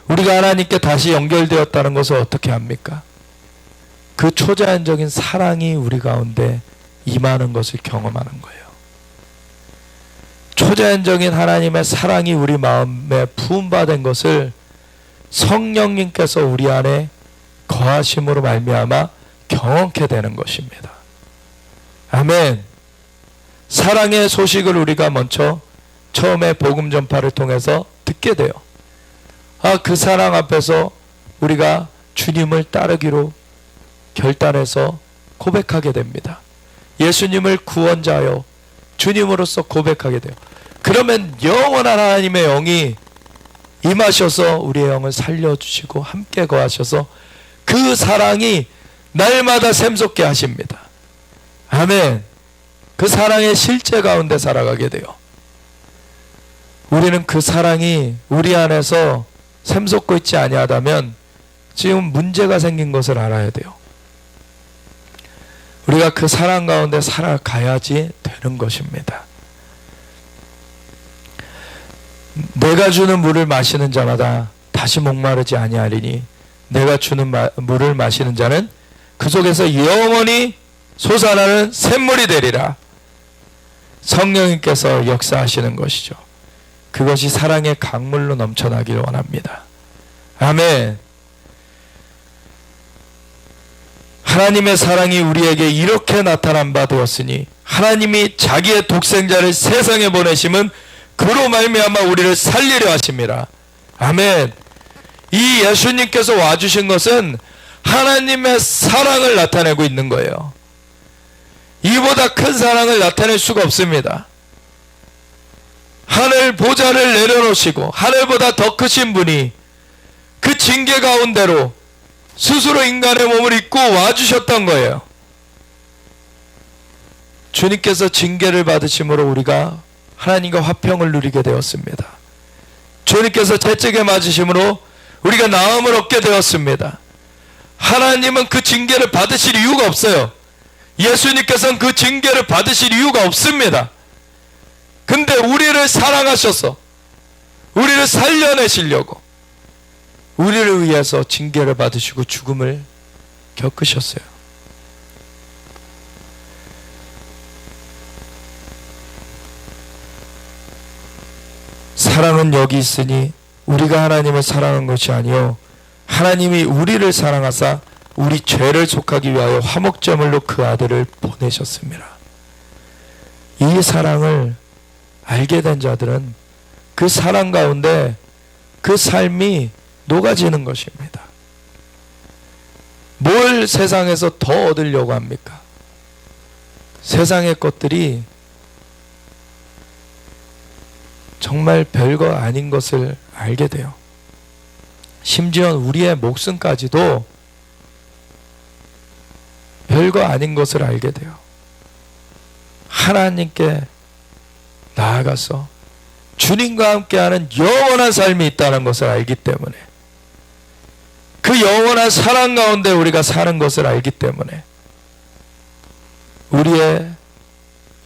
우리가 하나님께 다시 연결되었다는 것을 어떻게 합니까? 그 초자연적인 사랑이 우리 가운데 임하는 것을 경험하는 거예요. 초자연적인 하나님의 사랑이 우리 마음에 부음받은 것을 성령님께서 우리 안에 거하심으로 말미암아 경험케 되는 것입니다. 아멘. 사랑의 소식을 우리가 먼저 처음에 복음 전파를 통해서 듣게 돼요. 그 사랑 앞에서 우리가 주님을 따르기로 결단해서 고백하게 됩니다. 예수님을 구원자여 주님으로서 고백하게 돼요. 그러면 영원한 하나님의 영이 임하셔서 우리의 영을 살려주시고 함께 거하셔서 그 사랑이 날마다 샘솟게 하십니다. 아멘. 그 사랑의 실제 가운데 살아가게 돼요. 우리는 그 사랑이 우리 안에서 샘솟고 있지 아니하다면 지금 문제가 생긴 것을 알아야 돼요. 우리가 그 사랑 가운데 살아가야지 되는 것입니다. 내가 주는 물을 마시는 자마다 다시 목마르지 아니하리니 내가 주는 물을 마시는 자는 그 속에서 영원히 솟아나는 샘물이 되리라. 성령님께서 역사하시는 것이죠. 그것이 사랑의 강물로 넘쳐나기를 원합니다. 아멘. 하나님의 사랑이 우리에게 이렇게 나타난 바 되었으니 하나님이 자기의 독생자를 세상에 보내심은 그로 말미암아 우리를 살리려 하심이라. 아멘. 이 예수님께서 와주신 것은 하나님의 사랑을 나타내고 있는 거예요. 이보다 큰 사랑을 나타낼 수가 없습니다. 하늘 보좌를 내려놓으시고 하늘보다 더 크신 분이 그 징계 가운데로 스스로 인간의 몸을 입고 와주셨던 거예요. 주님께서 징계를 받으심으로 우리가 하나님과 화평을 누리게 되었습니다. 주님께서 채찍에 맞으심으로 우리가 나음을 얻게 되었습니다. 하나님은 그 징계를 받으실 이유가 없어요. 예수님께서는 그 징계를 받으실 이유가 없습니다. 근데 우리를 사랑하셔서 우리를 살려내시려고 우리를 위해서 징계를 받으시고 죽음을 겪으셨어요. 사랑은 여기 있으니 우리가 하나님을 사랑한 것이 아니요 하나님이 우리를 사랑하사 우리 죄를 속하기 위하여 화목제물로 그 아들을 보내셨습니다. 이 사랑을 알게 된 자들은 그 사랑 가운데 그 삶이 녹아지는 것입니다. 뭘 세상에서 더 얻으려고 합니까? 세상의 것들이 정말 별거 아닌 것을 알게 돼요. 심지어 우리의 목숨까지도 별거 아닌 것을 알게 돼요. 하나님께 나아가서 주님과 함께하는 영원한 삶이 있다는 것을 알기 때문에, 그 영원한 사랑 가운데 우리가 사는 것을 알기 때문에 우리의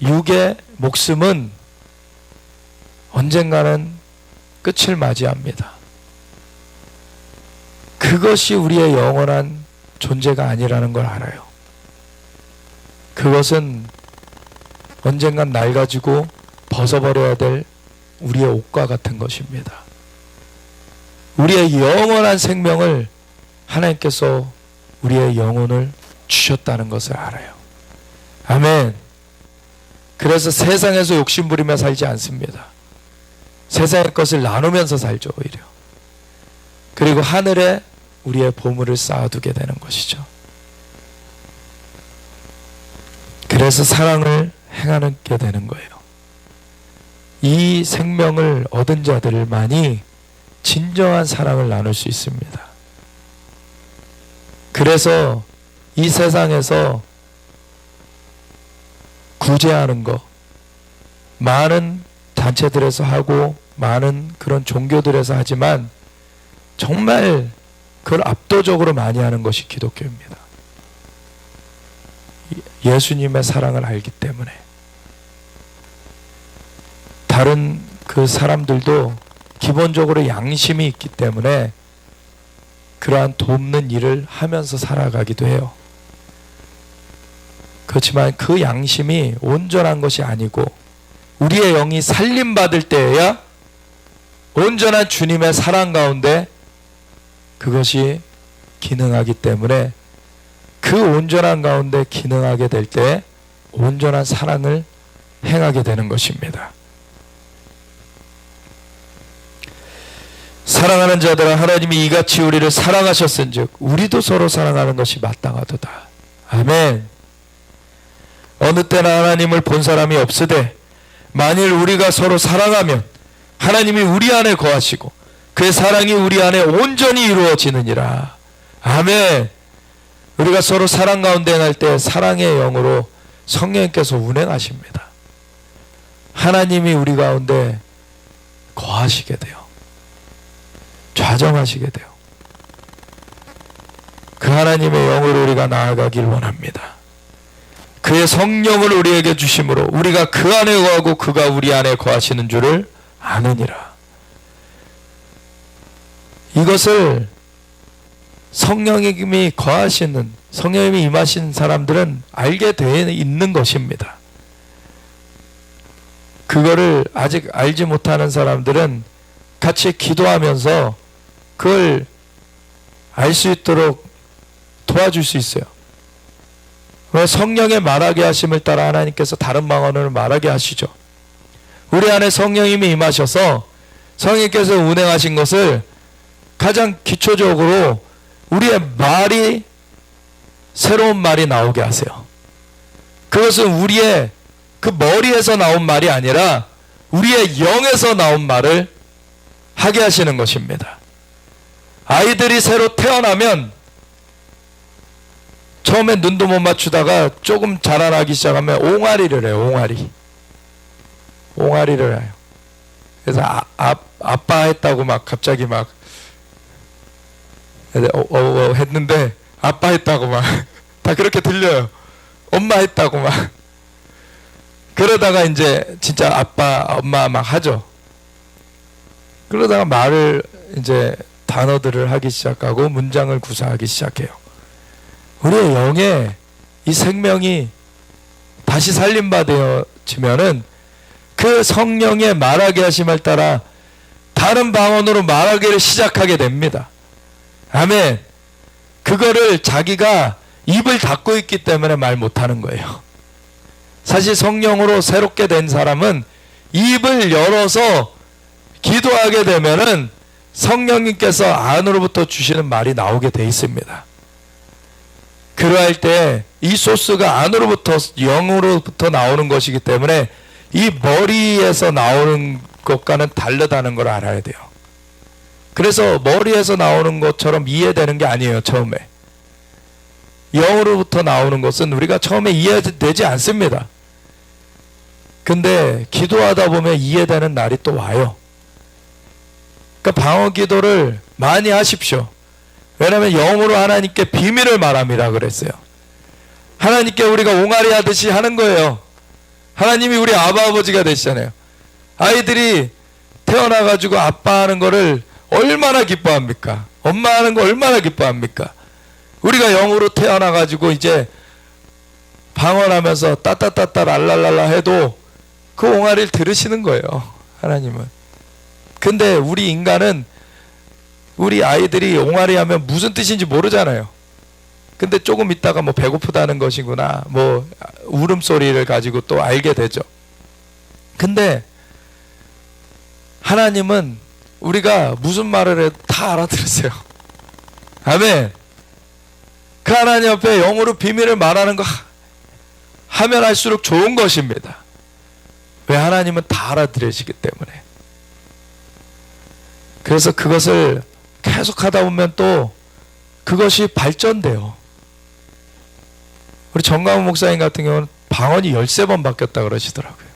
육의 목숨은 언젠가는 끝을 맞이합니다. 그것이 우리의 영원한 존재가 아니라는 걸 알아요. 그것은 언젠간 낡아지고 벗어버려야 될 우리의 옷과 같은 것입니다. 우리의 영원한 생명을 하나님께서 우리의 영혼을 주셨다는 것을 알아요. 아멘. 그래서 세상에서 욕심부리며 살지 않습니다. 세상의 것을 나누면서 살죠, 오히려. 그리고 하늘에 우리의 보물을 쌓아두게 되는 것이죠. 그래서 사랑을 행하게 되는 거예요. 이 생명을 얻은 자들만이 진정한 사랑을 나눌 수 있습니다. 그래서 이 세상에서 구제하는 거, 많은 단체들에서 하고 많은 그런 종교들에서 하지만 정말 그걸 압도적으로 많이 하는 것이 기독교입니다. 예수님의 사랑을 알기 때문에. 다른 그 사람들도 기본적으로 양심이 있기 때문에 그러한 돕는 일을 하면서 살아가기도 해요. 그렇지만 그 양심이 온전한 것이 아니고 우리의 영이 살림받을 때에야 온전한 주님의 사랑 가운데 그것이 기능하기 때문에, 그 온전한 가운데 기능하게 될 때 온전한 사랑을 행하게 되는 것입니다. 사랑하는 자들아, 하나님이 이같이 우리를 사랑하셨은즉 우리도 서로 사랑하는 것이 마땅하도다. 아멘. 어느 때나 하나님을 본 사람이 없으되 만일 우리가 서로 사랑하면 하나님이 우리 안에 거하시고 그의 사랑이 우리 안에 온전히 이루어지느니라. 아멘. 우리가 서로 사랑 가운데 행할 때 사랑의 영으로 성령께서 운행하십니다. 하나님이 우리 가운데 거하시게 돼요. 좌정하시게 돼요. 그 하나님의 영으로 우리가 나아가길 원합니다. 그의 성령을 우리에게 주심으로 우리가 그 안에 거하고 그가 우리 안에 거하시는 줄을 아느니라. 이것을 성령님이 거하시는, 성령님이 임하신 사람들은 알게 되어 있는 것입니다. 그거를 아직 알지 못하는 사람들은 같이 기도하면서 그걸 알 수 있도록 도와줄 수 있어요. 성령의 말하게 하심을 따라 하나님께서 다른 방언을 말하게 하시죠. 우리 안에 성령님이 임하셔서 성령께서 운행하신 것을 가장 기초적으로 우리의 말이, 새로운 말이 나오게 하세요. 그것은 우리의 그 머리에서 나온 말이 아니라 우리의 영에서 나온 말을 하게 하시는 것입니다. 아이들이 새로 태어나면 처음에 눈도 못 맞추다가 조금 자라나기 시작하면 옹알이를 해요. 옹알이를 해요. 그래서 아빠 했다고 막 갑자기 막 했는데 아빠 했다고 막 다 그렇게 들려요. 엄마 했다고 막 그러다가 이제 진짜 아빠 엄마 막 하죠. 그러다가 말을 이제 단어들을 하기 시작하고 문장을 구사하기 시작해요. 우리의 영에 이 생명이 다시 살림받아지면은 그 성령의 말하게 하심을 따라 다른 방언으로 말하기를 시작하게 됩니다. 아멘. 그거를 자기가 입을 닫고 있기 때문에 말 못하는 거예요. 사실 성령으로 새롭게 된 사람은 입을 열어서 기도하게 되면은 성령님께서 안으로부터 주시는 말이 나오게 돼 있습니다. 그러할 때 이 소스가 안으로부터 영으로부터 나오는 것이기 때문에 이 머리에서 나오는 것과는 다르다는 걸 알아야 돼요. 그래서 머리에서 나오는 것처럼 이해되는 게 아니에요. 처음에 영으로부터 나오는 것은 우리가 처음에 이해되지 않습니다. 근데 기도하다 보면 이해되는 날이 또 와요. 그러니까 방언 기도를 많이 하십시오. 왜냐하면 영으로 하나님께 비밀을 말함이라 그랬어요. 하나님께 우리가 옹알이 하듯이 하는 거예요. 하나님이 우리 아버지가 되시잖아요. 아이들이 태어나가지고 아빠 하는 거를 얼마나 기뻐합니까? 엄마 하는 거 얼마나 기뻐합니까? 우리가 영으로 태어나가지고 이제 방언하면서 따따따따 랄랄랄라 해도 그 옹알이를 들으시는 거예요. 하나님은. 근데 우리 인간은 우리 아이들이 옹알이 하면 무슨 뜻인지 모르잖아요. 근데 조금 있다가 뭐 배고프다는 것이구나 뭐 울음소리를 가지고 또 알게 되죠. 근데 하나님은 우리가 무슨 말을 해도 다 알아들으세요. 아멘. 그 하나님 앞에 영으로 비밀을 말하는 거 하면 할수록 좋은 것입니다. 왜? 하나님은 다 알아들으시기 때문에. 그래서 그것을 계속 하다 보면 또 그것이 발전돼요. 우리 정가훈 목사님 같은 경우는 방언이 13번 바뀌었다 그러시더라고요.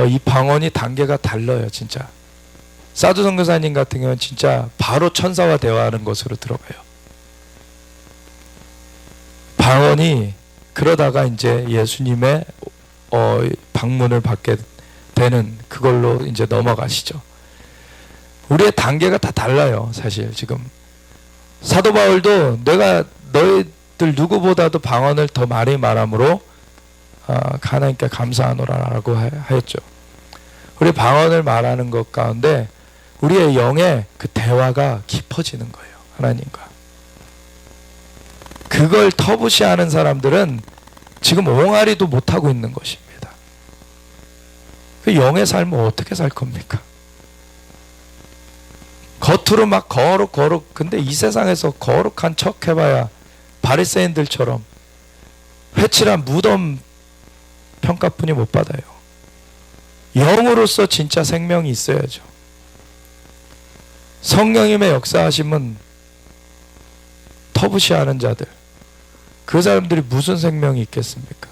이 방언이 단계가 달라요. 진짜 사두 선교사님 같은 경우는 진짜 바로 천사와 대화하는 것으로 들어가요. 방언이 그러다가 이제 예수님의 방문을 받게 되는 그걸로 이제 넘어가시죠. 우리의 단계가 다 달라요. 사실 지금 사도 바울도 내가 너희들 누구보다도 방언을 더 많이 말함으로 하나님께 감사하노라라고 하였죠. 우리 방언을 말하는 것 가운데 우리의 영에 그 대화가 깊어지는 거예요. 하나님과. 그걸 터부시하는 사람들은 지금 옹알이도 못하고 있는 것입니다. 그 영의 삶을 어떻게 살 겁니까? 겉으로 막 거룩 근데 이 세상에서 거룩한 척 해봐야 바리새인들처럼 회칠한 무덤 평가뿐이 못 받아요. 영으로서 진짜 생명이 있어야죠. 성령님의 역사하심은 터부시하는 자들, 그 사람들이 무슨 생명이 있겠습니까?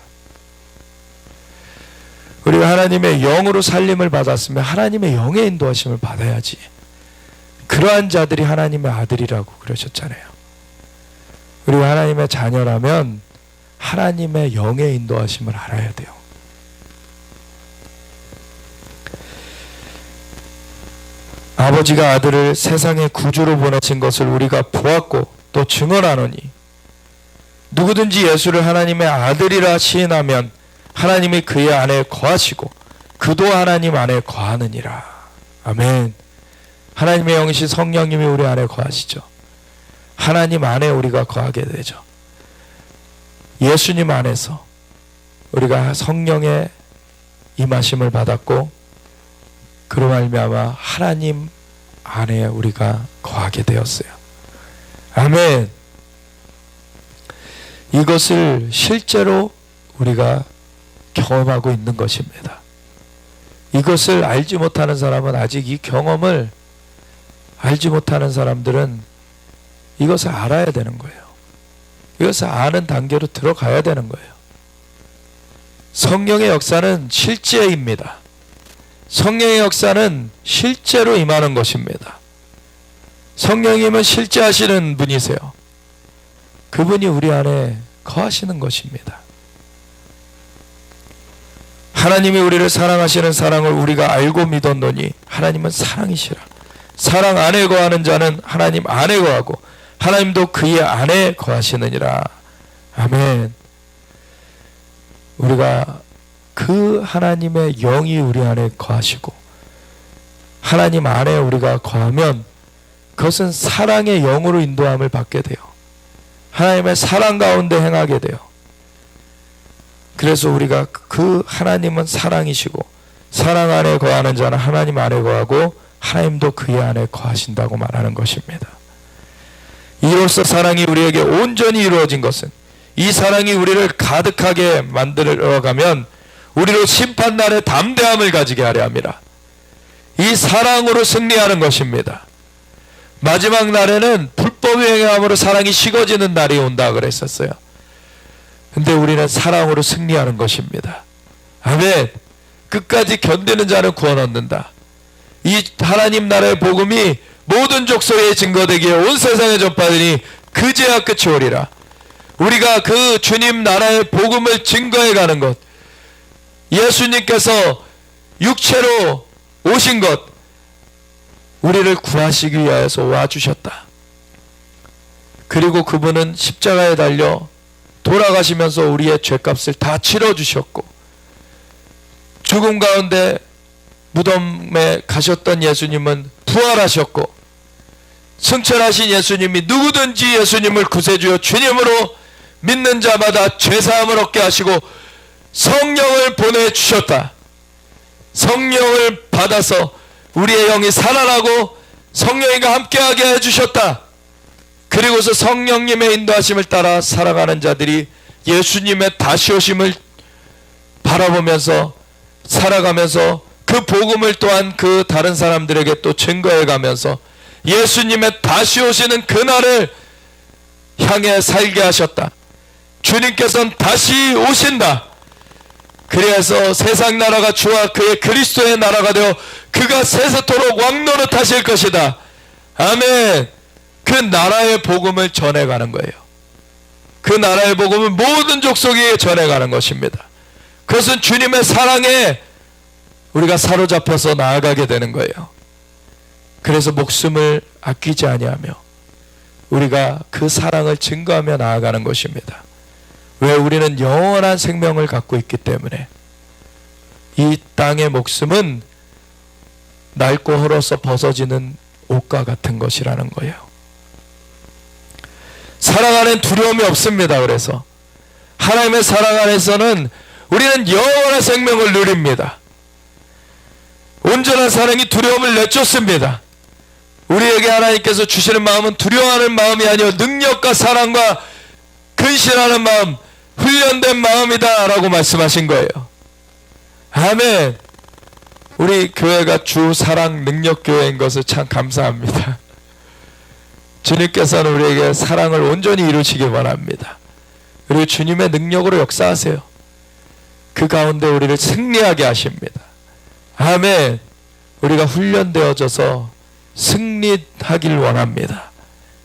우리가 하나님의 영으로 살림을 받았으면 하나님의 영의 인도하심을 받아야지. 그러한 자들이 하나님의 아들이라고 그러셨잖아요. 우리가 하나님의 자녀라면 하나님의 영의 인도하심을 알아야 돼요. 아버지가 아들을 세상의 구주로 보내신 것을 우리가 보았고 또 증언하노니 누구든지 예수를 하나님의 아들이라 시인하면 하나님이 그의 안에 거하시고 그도 하나님 안에 거하느니라. 아멘. 하나님의 영이신 성령님이 우리 안에 거하시죠. 하나님 안에 우리가 거하게 되죠. 예수님 안에서 우리가 성령의 임하심을 받았고 그로 말미암아 하나님 안에 우리가 거하게 되었어요. 아멘. 이것을 실제로 우리가 경험하고 있는 것입니다. 이것을 알지 못하는 사람은, 아직 이 경험을 알지 못하는 사람들은 이것을 알아야 되는 거예요. 이것을 아는 단계로 들어가야 되는 거예요. 성령의 역사는 실제입니다. 성령의 역사는 실제로 임하는 것입니다. 성령님은 실제 하시는 분이세요. 그분이 우리 안에 거하시는 것입니다. 하나님이 우리를 사랑하시는 사랑을 우리가 알고 믿었노니 하나님은 사랑이시라. 사랑 안에 거하는 자는 하나님 안에 거하고 하나님도 그의 안에 거하시느니라. 아멘. 우리가 그 하나님의 영이 우리 안에 거하시고 하나님 안에 우리가 거하면 그것은 사랑의 영으로 인도함을 받게 돼요. 하나님의 사랑 가운데 행하게 돼요. 그래서 우리가 그 하나님은 사랑이시고 사랑 안에 거하는 자는 하나님 안에 거하고 하나님도 그의 안에 거하신다고 말하는 것입니다. 이로써 사랑이 우리에게 온전히 이루어진 것은, 이 사랑이 우리를 가득하게 만들어가면 우리로 심판날의 담대함을 가지게 하려 합니다. 이 사랑으로 승리하는 것입니다. 마지막 날에는 불법의 행함으로 사랑이 식어지는 날이 온다 그랬었어요. 근데 우리는 사랑으로 승리하는 것입니다. 아멘. 끝까지 견디는 자는 구원 얻는다. 이 하나님 나라의 복음이 모든 족속에 증거되기에 온 세상에 전파되니 그제야 끝이 오리라. 우리가 그 주님 나라의 복음을 증거해 가는 것, 예수님께서 육체로 오신 것, 우리를 구하시기 위하여서 와주셨다. 그리고 그분은 십자가에 달려 돌아가시면서 우리의 죄값을 다 치러주셨고, 죽음 가운데 무덤에 가셨던 예수님은 부활하셨고, 승천하신 예수님이 누구든지 예수님을 구세주여 주님으로 믿는 자마다 죄사함을 얻게 하시고 성령을 보내주셨다. 성령을 받아서 우리의 영이 살아나고 성령님과 함께하게 해주셨다. 그리고서 성령님의 인도하심을 따라 살아가는 자들이 예수님의 다시 오심을 바라보면서 살아가면서 그 복음을 또한 그 다른 사람들에게 또 증거해 가면서 예수님의 다시 오시는 그날을 향해 살게 하셨다. 주님께서는 다시 오신다. 그래서 세상 나라가 주와 그의 그리스도의 나라가 되어 그가 세세토록 왕노릇하실 것이다. 아멘. 그 나라의 복음을 전해가는 거예요. 그 나라의 복음은 모든 족속에게 전해가는 것입니다. 그것은 주님의 사랑에 우리가 사로잡혀서 나아가게 되는 거예요. 그래서 목숨을 아끼지 아니하며 우리가 그 사랑을 증거하며 나아가는 것입니다. 왜? 우리는 영원한 생명을 갖고 있기 때문에. 이 땅의 목숨은 낡고 헐어서 벗어지는 옷과 같은 것이라는 거예요. 사랑 안엔 두려움이 없습니다. 그래서 하나님의 사랑 안에서는 우리는 영원한 생명을 누립니다. 온전한 사랑이 두려움을 내쫓습니다. 우리에게 하나님께서 주시는 마음은 두려워하는 마음이 아니요 능력과 사랑과 근신하는 마음, 훈련된 마음이다 라고 말씀하신 거예요. 아멘. 우리 교회가 주 사랑 능력 교회인 것을 참 감사합니다. 주님께서는 우리에게 사랑을 온전히 이루시기 바랍니다. 그리고 주님의 능력으로 역사하세요. 그 가운데 우리를 승리하게 하십니다. 아멘. 우리가 훈련되어져서 승리하길 원합니다.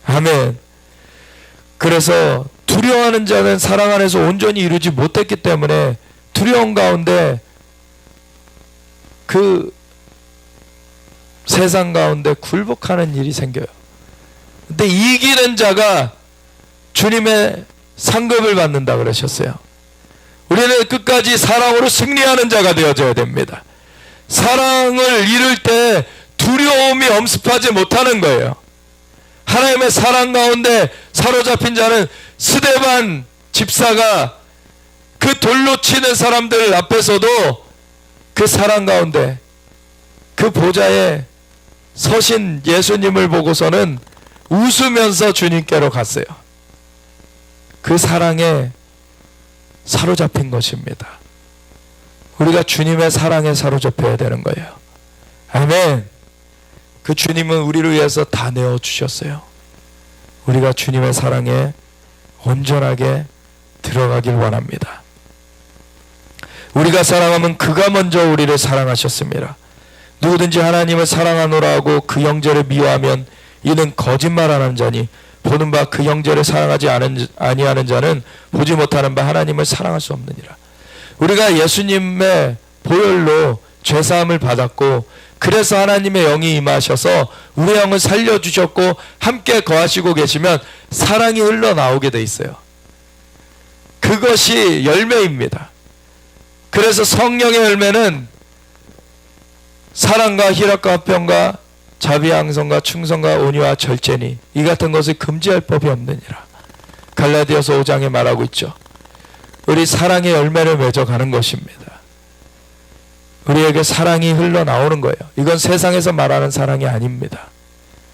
아멘. 그래서 두려워하는 자는 사랑 안에서 온전히 이루지 못했기 때문에 두려움 가운데 그 세상 가운데 굴복하는 일이 생겨요. 근데 이기는 자가 주님의 상급을 받는다 그러셨어요. 우리는 끝까지 사랑으로 승리하는 자가 되어져야 됩니다. 사랑을 이룰 때 두려움이 엄습하지 못하는 거예요. 하나님의 사랑 가운데 사로잡힌 자는 스데반 집사가 그 돌로 치는 사람들 앞에서도 그 사랑 가운데 그 보좌에 서신 예수님을 보고서는 웃으면서 주님께로 갔어요. 그 사랑에 사로잡힌 것입니다. 우리가 주님의 사랑에 사로잡혀야 되는 거예요. 아멘. 그 주님은 우리를 위해서 다 내어주셨어요. 우리가 주님의 사랑에 온전하게 들어가길 원합니다. 우리가 사랑하면 그가 먼저 우리를 사랑하셨습니다. 누구든지 하나님을 사랑하노라 하고 그 형제를 미워하면 이는 거짓말하는 자니 보는 바 그 형제를 사랑하지 아니하는 자는 보지 못하는 바 하나님을 사랑할 수 없느니라. 우리가 예수님의 보혈로 죄사함을 받았고 그래서 하나님의 영이 임하셔서 우리 영을 살려주셨고 함께 거하시고 계시면 사랑이 흘러나오게 돼 있어요. 그것이 열매입니다. 그래서 성령의 열매는 사랑과 희락과 화평과 자비양성과 충성과 온유와 절제니 이 같은 것을 금지할 법이 없느니라. 갈라디아서 5장에 말하고 있죠. 우리 사랑의 열매를 맺어가는 것입니다. 우리에게 사랑이 흘러나오는 거예요. 이건 세상에서 말하는 사랑이 아닙니다.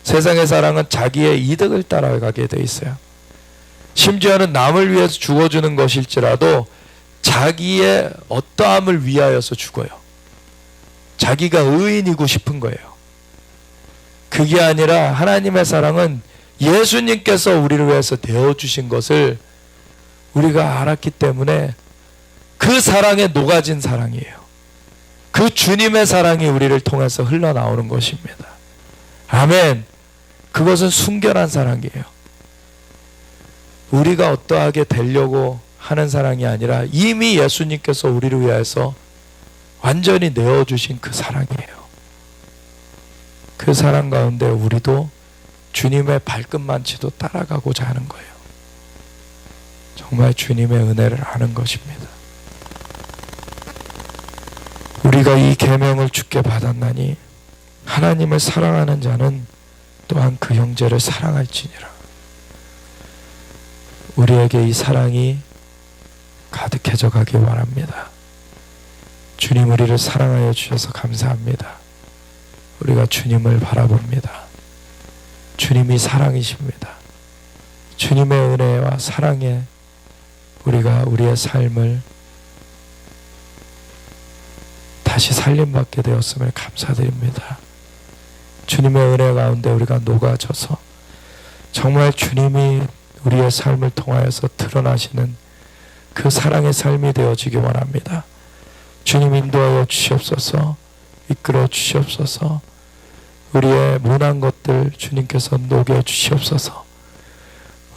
세상의 사랑은 자기의 이득을 따라가게 돼 있어요. 심지어는 남을 위해서 죽어주는 것일지라도 자기의 어떠함을 위하여서 죽어요. 자기가 의인이고 싶은 거예요. 그게 아니라 하나님의 사랑은 예수님께서 우리를 위해서 내어주신 것을 우리가 알았기 때문에 그 사랑에 녹아진 사랑이에요. 그 주님의 사랑이 우리를 통해서 흘러나오는 것입니다. 아멘. 그것은 순결한 사랑이에요. 우리가 어떠하게 되려고 하는 사랑이 아니라 이미 예수님께서 우리를 위해서 완전히 내어주신 그 사랑이에요. 그 사랑 가운데 우리도 주님의 발끝만치도 따라가고자 하는 거예요. 정말 주님의 은혜를 아는 것입니다. 우리가 이 계명을 주께 받았나니 하나님을 사랑하는 자는 또한 그 형제를 사랑할지니라. 우리에게 이 사랑이 가득해져 가길 원합니다. 주님 우리를 사랑하여 주셔서 감사합니다. 우리가 주님을 바라봅니다. 주님이 사랑이십니다. 주님의 은혜와 사랑에 우리가 우리의 삶을 다시 살림받게 되었음을 감사드립니다. 주님의 은혜 가운데 우리가 녹아져서 정말 주님이 우리의 삶을 통하여서 드러나시는 그 사랑의 삶이 되어지기 원합니다. 주님 인도하여 주시옵소서. 이끌어 주시옵소서. 우리의 모난 것들 주님께서 녹여 주시옵소서.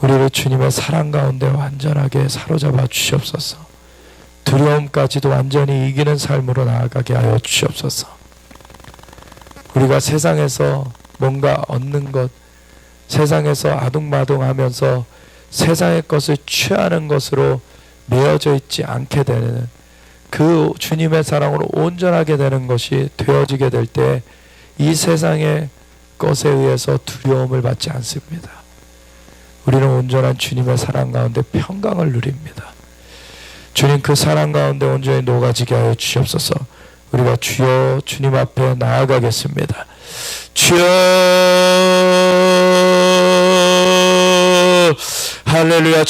우리를 주님의 사랑 가운데 완전하게 사로잡아 주시옵소서. 두려움까지도 완전히 이기는 삶으로 나아가게 하여 주시옵소서. 우리가 세상에서 뭔가 얻는 것, 세상에서 아둥바둥하면서 세상의 것을 취하는 것으로 매여져 있지 않게 되는 그 주님의 사랑으로 온전하게 되는 것이 되어지게 될 때 이 세상의 것에 의해서 두려움을 받지 않습니다. 우리는 온전한 주님의 사랑 가운데 평강을 누립니다. 주님 그 사랑 가운데 온전히 녹아지게 하여 주시옵소서. 우리가 주여 주님 앞에 나아가겠습니다. 주여 할렐루야.